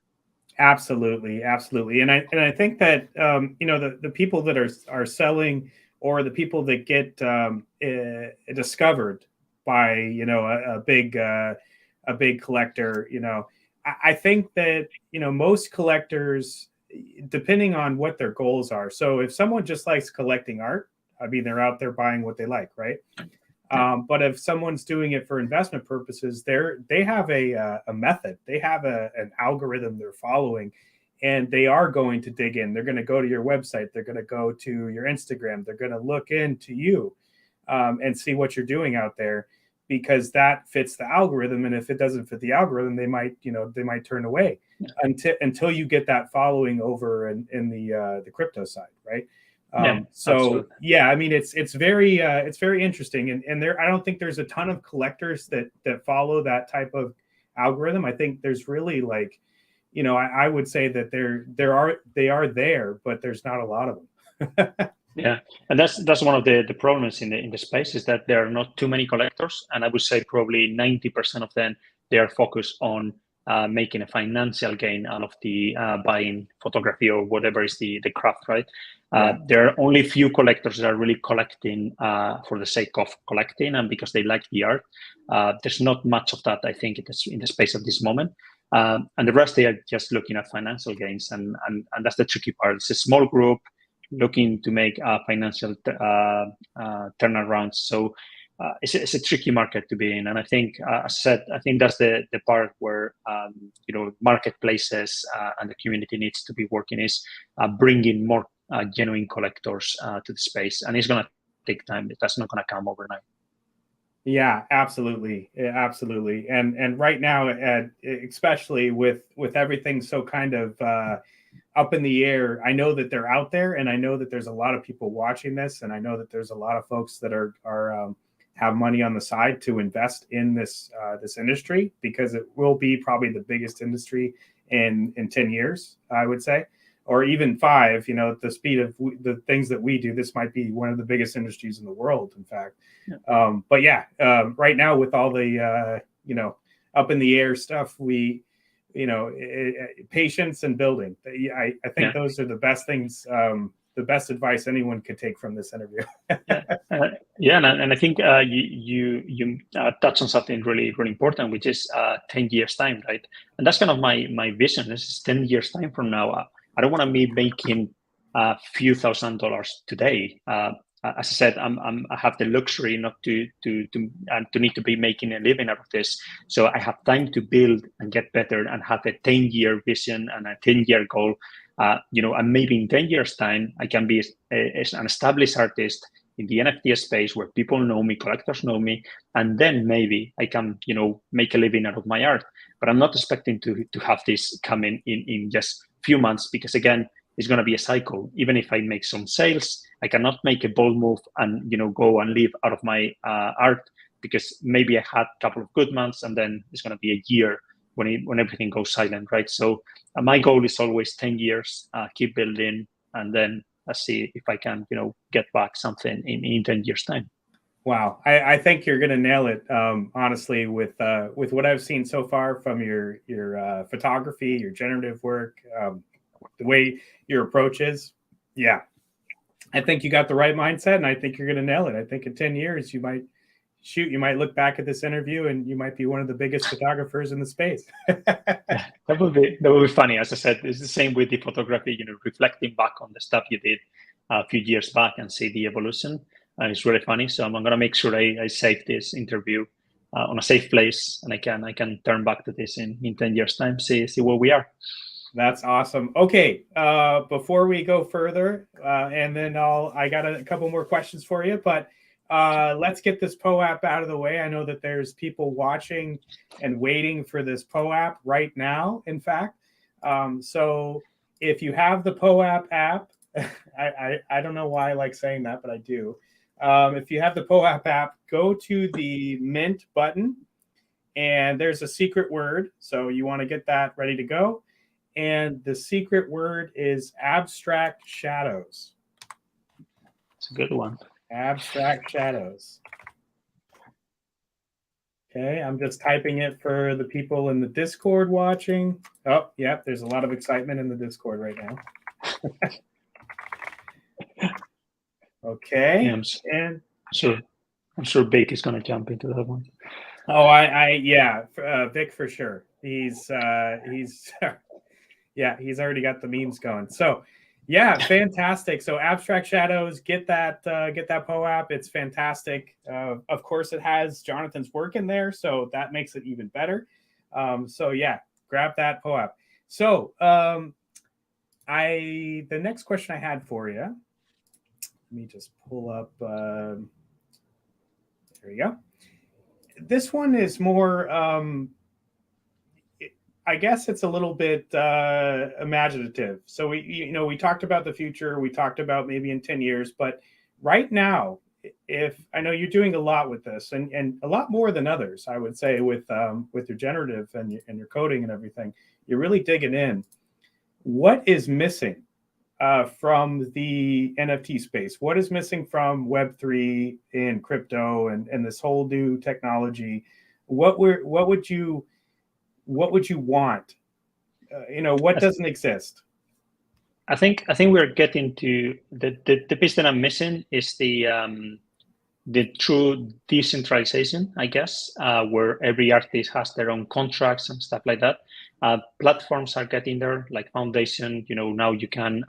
Absolutely, and I think that the people that are selling, or the people that get discovered by a big collector, I think that most collectors, depending on what their goals are. So if someone just likes collecting art, I mean, they're out there buying what they like, right? But if someone's doing it for investment purposes, they have a method, they have an algorithm they're following, and they are going to dig in. They're going to go to your website. They're going to go to your Instagram. They're going to look into you and see what you're doing out there, because that fits the algorithm. And if it doesn't fit the algorithm, they might turn away until you get that following over in the crypto side, right? Absolutely. I mean, it's very interesting, and there, I don't think there's a ton of collectors that follow that type of algorithm. I think there's really, like, I would say that they are there, but there's not a lot of them. Yeah, and that's one of the problems in the space, is that there are not too many collectors, and I would say probably 90% of them, they are focused on making a financial gain out of the buying photography or whatever is the craft, right? There are only few collectors that are really collecting for the sake of collecting and because they like the art. There's not much of that, I think, in the space at this moment. And the rest, they are just looking at financial gains, and that's the tricky part. It's a small group looking to make financial turnarounds. So it's a tricky market to be in. And I think, as I said, I think that's the part where marketplaces and the community needs to be working, is bringing more genuine collectors to the space. And it's going to take time. That's not going to come overnight. Yeah, absolutely. And right now, especially with everything so kind of up in the air, I know that they're out there, and I know that there's a lot of people watching this, and I know that there's a lot of folks that are have money on the side to invest in this industry, because it will be probably the biggest industry in 10 years, I would say, or even 5. At the speed of the things that we do, this might be one of the biggest industries in the world, in fact. Right now, with all the up in the air stuff, patience and building. I think those are the best things, the best advice anyone could take from this interview. And I think you touched on something really, really important, which is 10 years time, right? And that's kind of my vision. This is 10 years time from now. I don't want to be making a few $1,000s today. As I said, I have the luxury not to need to be making a living out of this. So I have time to build and get better, and have a 10-year vision and a 10-year goal. And maybe in 10 years' time, I can be an established artist in the NFT space where people know me, collectors know me, and then maybe I can, make a living out of my art. But I'm not expecting to have this come in just few months, because again, it's going to be a cycle. Even if I make some sales, I cannot make a bold move and go and live out of my art, because maybe I had a couple of good months, and then it's going to be a year when everything goes silent, right? So my goal is always 10 years, keep building, and then let's see if I can get back something in 10 years time. Wow, I think you're going to nail it. Honestly, with what I've seen so far from your photography, your generative work, the way your approach is, yeah, I think you got the right mindset, and I think you're going to nail it. I think in 10 years, you might look back at this interview, and you might be one of the biggest photographers in the space. That would be funny. As I said, it's the same with the photography. Reflecting back on the stuff you did a few years back and see the evolution. and it's really funny. So I'm going to make sure I save this interview on a safe place, and I can turn back to this in 10 years time, see where we are. That's awesome. Okay, before we go further, and then I got a couple more questions for you, but let's get this POAP out of the way. I know that there's people watching and waiting for this POAP right now, in fact. So if you have the POAP app, I don't know why I like saying that, but I do. If you have the POAP app, go to the Mint button, and there's a secret word. So you want to get that ready to go. And the secret word is abstract shadows. It's a good one. Abstract shadows. Okay, I'm just typing it for the people in the Discord watching. Oh, yeah, there's a lot of excitement in the Discord right now. Okay, yeah, I'm sure Vic is going to jump into that one. Oh, yeah, Vic for sure. He's yeah, he's already got the memes going. So, yeah, fantastic. So, abstract shadows, get that POAP. It's fantastic. Of course, it has Jonathan's work in there, so that makes it even better. So, yeah, grab that POAP. So, the next question I had for you. Let me just pull up. There you go. This one is more. I guess it's a little bit imaginative. So we talked about the future. We talked about maybe in 10 years, but right now, if I know you're doing a lot with this and a lot more than others, I would say with your generative and your coding and everything, you're really digging in. What is missing from the NFT space? What is missing from Web3 and crypto and this whole new technology? What would you want? What doesn't exist? I think we're getting to the piece that I'm missing is the true decentralization, I guess, where every artist has their own contracts and stuff like that. Platforms are getting there, like Foundation. Now you can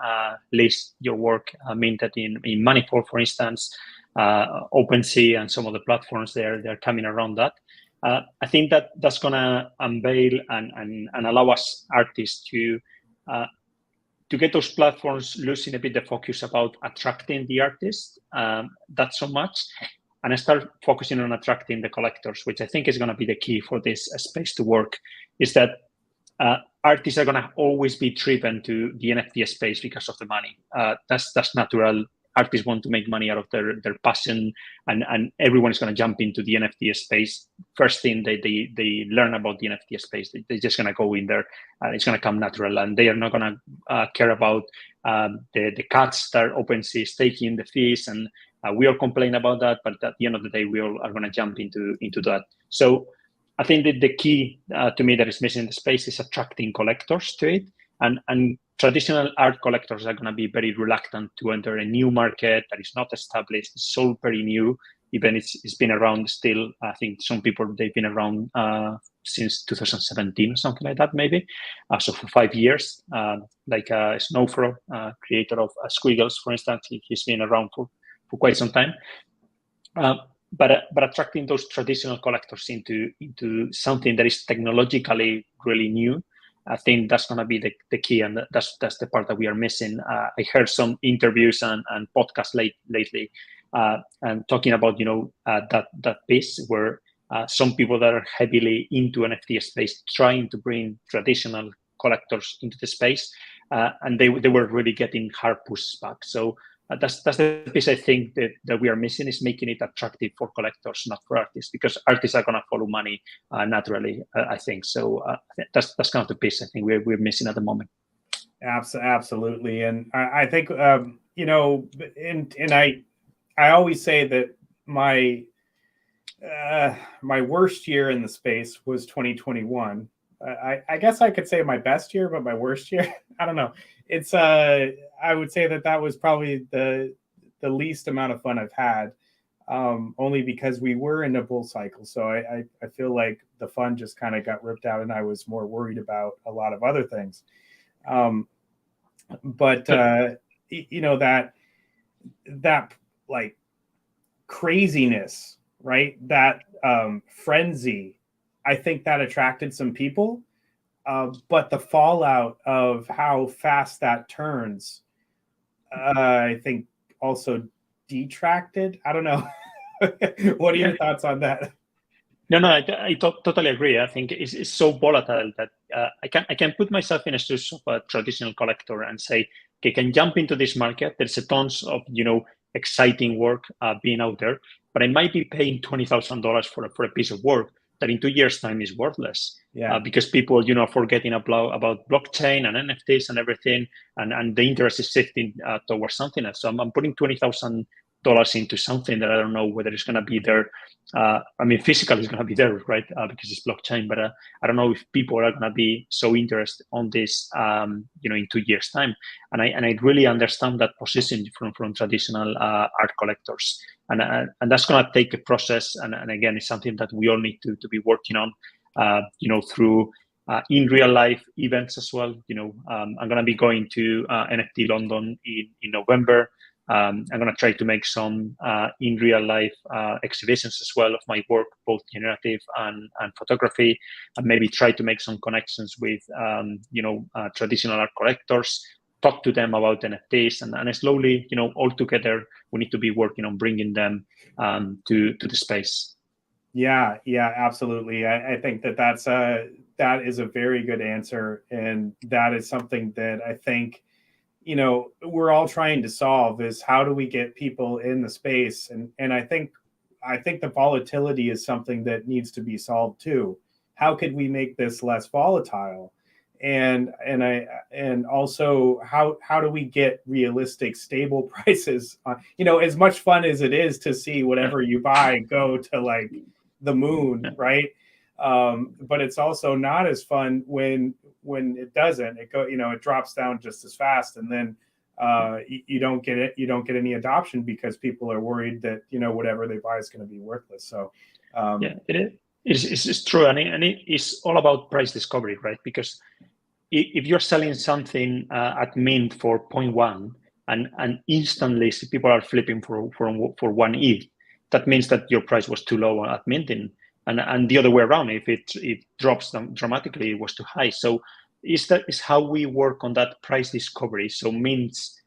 list your work minted in Manifold, for instance. OpenSea and some of the platforms they're coming around that. I think that's gonna unveil and allow us artists to get those platforms losing a bit the focus about attracting the artists, that so much, and I start focusing on attracting the collectors, which I think is going to be the key for this space to work. Is that artists are going to always be driven to the NFT space because of the money. That's natural. Artists want to make money out of their passion, and everyone is going to jump into the NFT space. First thing they learn about the NFT space, they're just going to go in there. It's going to come natural, and they are not going to care about the cuts that OpenSea is taking, the fees, and we all complain about that. But at the end of the day, we all are going to jump into that. So I think that the key to me that is missing in the space is attracting collectors to it, and traditional art collectors are going to be very reluctant to enter a new market that is not established. It's so very new, even it's been around still. I think some people, they've been around since 2017 or something like that, maybe. So for 5 years, like Snowfro, creator of Squiggles, for instance, he's been around for quite some time. But attracting those traditional collectors into something that is technologically really new, I think that's going to be the key, and that's the part that we are missing. I heard some interviews and podcasts lately, and talking about that piece where some people that are heavily into NFT space trying to bring traditional collectors into the space, and they were really getting hard pushback. So that's the piece I think that we are missing, is making it attractive for collectors, not for artists, because artists are going to follow money naturally, I think. So that's kind of the piece I think we're missing at the moment. Absolutely. And I think, and I always say that my worst year in the space was 2021. I guess I could say my best year, but my worst year, I don't know. It's I would say that was probably the least amount of fun I've had, only because we were in a bull cycle. So I feel like the fun just kind of got ripped out, and I was more worried about a lot of other things. But that like craziness, right? That frenzy, I think that attracted some people. But the fallout of how fast that turns, I think also detracted. I don't know. What are your thoughts on that? No, I totally agree. I think it's so volatile that I can put myself in a shoes of a traditional collector and say, okay, can jump into this market. There's a tons of exciting work being out there, but I might be paying $20,000 for a piece of work that in 2 years' time is worthless. Yeah. Because people are forgetting about blockchain and NFTs and everything, and the interest is shifting towards something else. So I'm putting $20,000 into something that I don't know whether it's going to be there. I mean, physically is going to be there, right? Because it's blockchain, but I don't know if people are going to be so interested on this, in 2 years' time. And I really understand that position from traditional art collectors, and that's going to take a process. And again, it's something that we all need to be working on, through in real life events as well. I'm going to be going to NFT London in November. I'm going to try to make some in real life exhibitions as well of my work, both generative and photography, and maybe try to make some connections with, traditional art collectors, talk to them about NFTs, and slowly, all together, we need to be working on bringing them to the space. Yeah, absolutely. I think that is a very good answer, and that is something that I think we're all trying to solve, is how do we get people in the space, and I think the volatility is something that needs to be solved too. How could we make this less volatile, and also how do we get realistic, stable prices? As much fun as it is to see whatever you buy go to like the moon, right? But it's also not as fun when it doesn't. It drops down just as fast, and then you don't get it. You don't get any adoption because people are worried that whatever they buy is going to be worthless. So it's true, and it is all about price discovery, right? Because if you're selling something at mint for 0.1 and instantly people are flipping for 1 ETH, that means that your price was too low at minting. And the other way around, if it drops dramatically, it was too high. So is how we work on that price discovery. So mints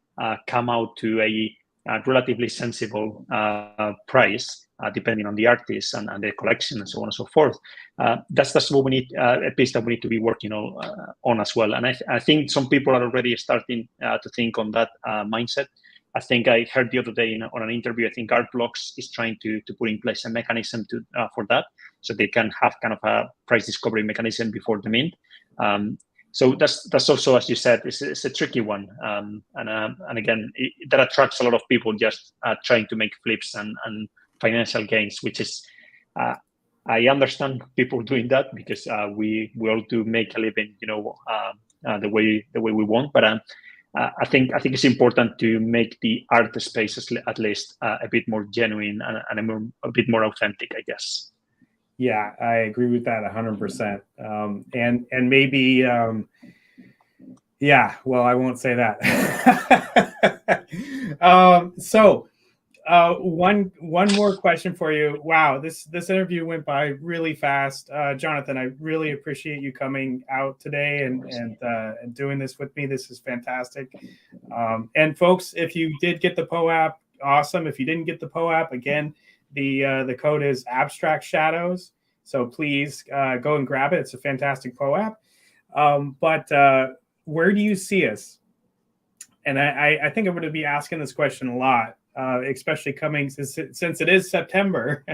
come out to a relatively sensible price, depending on the artist and the collection and so on and so forth. That's what we need, a piece that we need to be working on as well. And I think some people are already starting to think on that mindset. I think I heard the other day on an interview, I think Artblocks is trying to put in place a mechanism for that, so they can have kind of a price discovery mechanism before the mint. So that's also, as you said, it's a tricky one. And again, that attracts a lot of people just trying to make flips and financial gains, which is, I understand people doing that because we all do make a living, the way we want, but I think it's important to make the art space at least a bit more genuine and a bit more authentic, I guess. Yeah, I agree with that 100%. And maybe, well, I won't say that. So one more question for you. Wow, this interview went by really fast. Jonathan, I really appreciate you coming out today and doing this with me. This is fantastic. And folks, if you did get the PO app, awesome. If you didn't get the PO app, again, the code is Abstract Shadows. So please go and grab it. It's a fantastic PO app. But where do you see us? And I think I'm going to be asking this question a lot. Especially coming since it is September.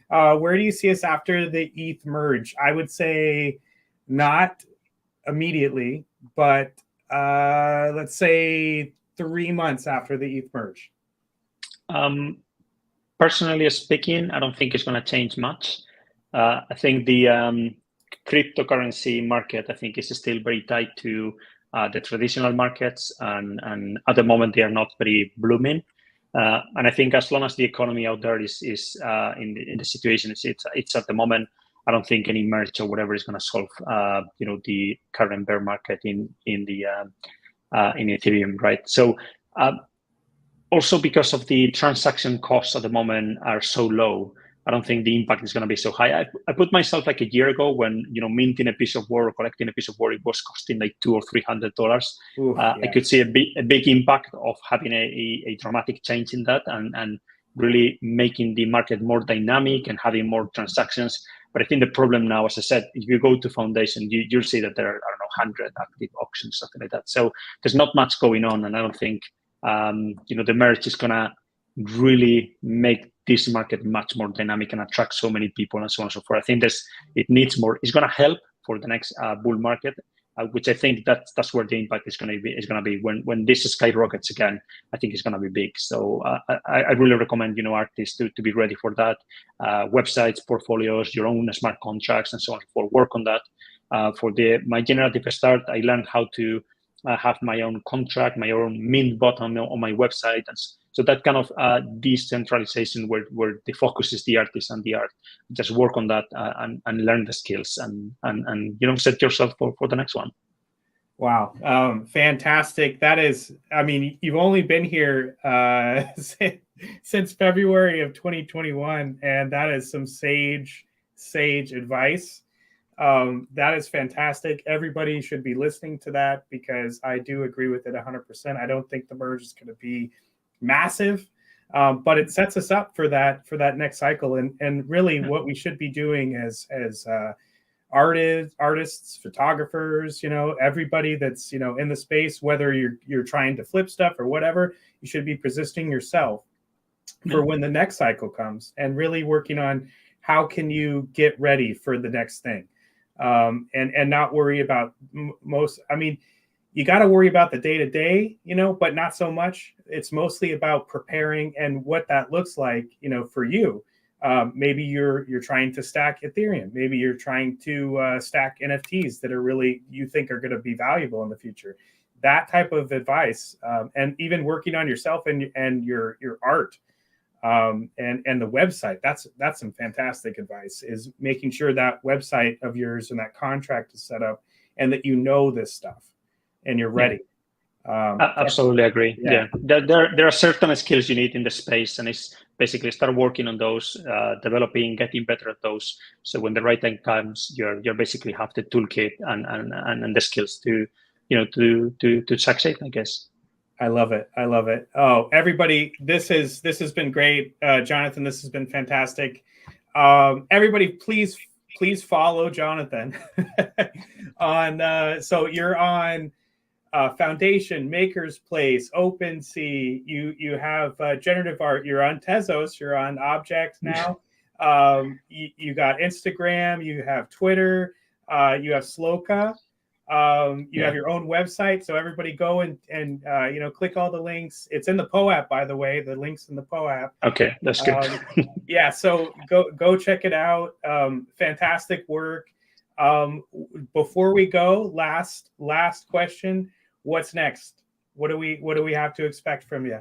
Where do you see us after the ETH merge? I would say not immediately, but let's say 3 months after the ETH merge. Personally speaking, I don't think it's going to change much. I think the cryptocurrency market, I think, is still very tied to the traditional markets, and at the moment they are not very blooming. And I think as long as the economy out there is in the situation it's at the moment, I don't think any merge or whatever is going to solve the current bear market in Ethereum, right? So Also, because of the transaction costs at the moment are so low, I don't think the impact is going to be so high. I put myself like a year ago when minting a piece of work or collecting a piece of work, it was costing like $200 or $300. I could see a big impact of having a dramatic change in that and really making the market more dynamic and having more transactions. But I think the problem now, as I said, if you go to Foundation, you'll see that there are, I don't know, 100 active auctions, something like that. So there's not much going on, and I don't think the merge is going to really make this market much more dynamic and attract so many people and so on and so forth. I think it needs more. It's going to help for the next bull market, which I think that's where the impact is going to be when this skyrockets again. I think it's going to be big. So I really recommend artists to be ready for that. Websites, portfolios, your own smart contracts, and so on for work on that. For my generative start, I learned how to have my own contract, my own mint button on my website, and so that kind of decentralization where the focus is the artist and the art. Just work on that and learn the skills and set yourself for the next one. Wow, fantastic! That is, I mean, you've only been here since February of 2021, and that is some sage advice. That is fantastic. Everybody should be listening to that because I do agree with it 100%. I don't think the merge is going to be massive, but it sets us up for that next cycle. And really, what we should be doing as artists, photographers, everybody that's in the space, whether you're trying to flip stuff or whatever, you should be positioning yourself for when the next cycle comes and really working on how can you get ready for the next thing. And not worry about most. I mean, you got to worry about the day-to-day, but not so much. It's mostly about preparing and what that looks like, for you. Maybe you're trying to stack Ethereum. Maybe you're trying to stack NFTs that are really you think are going to be valuable in the future. That type of advice, and even working on yourself and your art. And the website, that's some fantastic advice, is making sure that website of yours and that contract is set up and that this stuff and you're ready. Absolutely agree. Yeah. There are certain skills you need in the space, and it's basically start working on those, developing, getting better at those. So when the right time comes, you're basically have the toolkit and the skills to succeed, I guess. I love it. Oh, everybody, this has been great. Jonathan, this has been fantastic. Everybody, please follow Jonathan on, so you're on Foundation, Maker's Place, OpenSea, you have generative art, you're on Tezos, you're on Object now. You got Instagram, you have Twitter, you have Sloka. You have your own website, so everybody go and click all the links. It's in the PO app, by the way. The link's in the PO app. Okay, that's good. So go check it out. Fantastic work. Before we go, last question. What's next? What do we have to expect from you?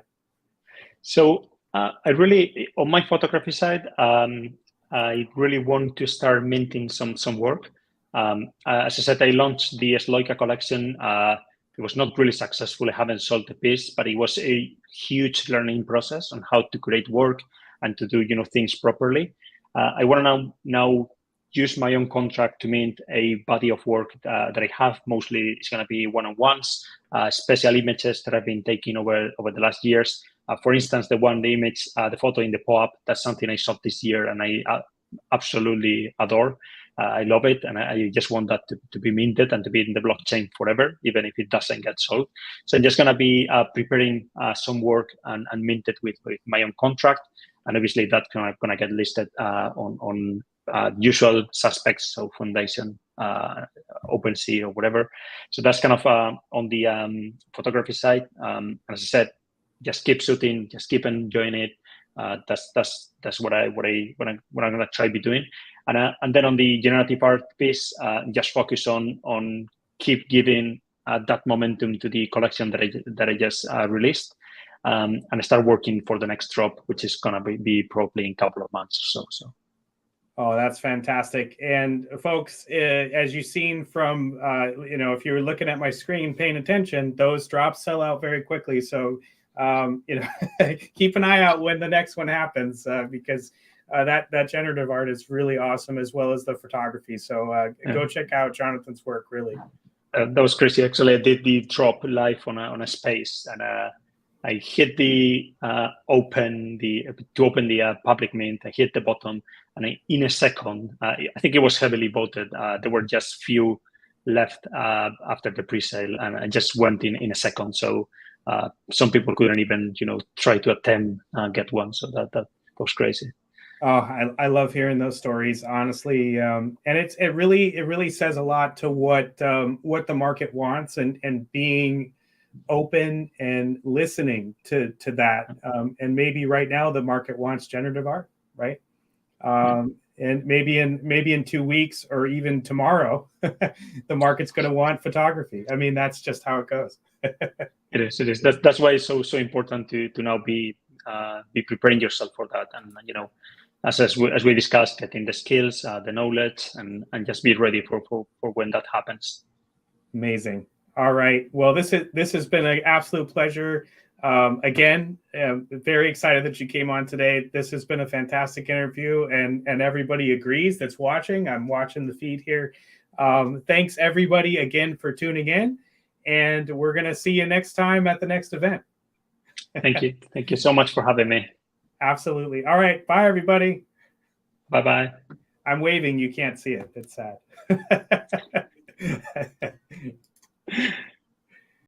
So I really, on my photography side, I really want to start minting some work. As I said, I launched the Sloika collection. It was not really successful. I haven't sold a piece, but it was a huge learning process on how to create work and to do things properly. I want to now use my own contract to mint a body of work that I have. Mostly it's going to be one-on-ones, special images that I've been taking over the last years. For instance, the photo in the pop-up, that's something I shot this year and I absolutely adore. I love it, and I just want that to be minted and to be in the blockchain forever, even if it doesn't get sold. So I'm just going to be preparing some work and mint it with my own contract, and obviously that's going to get listed on usual suspects, so Foundation, OpenSea, or whatever. So that's kind of on the photography side. As I said, just keep shooting, just keep enjoying it. That's what I'm going to try be doing. And then on the generative art piece, just focus on keep giving that momentum to the collection that I just released, and start working for the next drop, which is gonna be probably in a couple of months or so. Oh, that's fantastic! And folks, as you've seen from if you were looking at my screen, paying attention, those drops sell out very quickly. So keep an eye out when the next one happens, because that generative art is really awesome, as well as the photography. So go check out Jonathan's work, really. That was crazy. Actually, I did the drop live on a space, and I hit the to open the public mint. I hit the button, and in a second, I think it was heavily voted. There were just few left after the pre-sale, and I just went in a second. So some people couldn't even try to attempt get one. So that was crazy. Oh, I love hearing those stories, honestly, and it really says a lot to what the market wants, and being open and listening to that. And maybe right now the market wants generative art, right? And maybe in 2 weeks or even tomorrow, the market's going to want photography. I mean, that's just how it goes. It is. That's why it's so important to now be preparing yourself for that, and as we discussed, getting the skills, the knowledge, and just be ready for when that happens. Amazing. All right. Well, this has been an absolute pleasure. Again, very excited that you came on today. This has been a fantastic interview, and everybody agrees that's watching. I'm watching the feed here. Thanks everybody again for tuning in, and we're going to see you next time at the next event. Thank you. Thank you so much for having me. Absolutely. All right. Bye, everybody. Bye-bye. I'm waving. You can't see it. It's sad.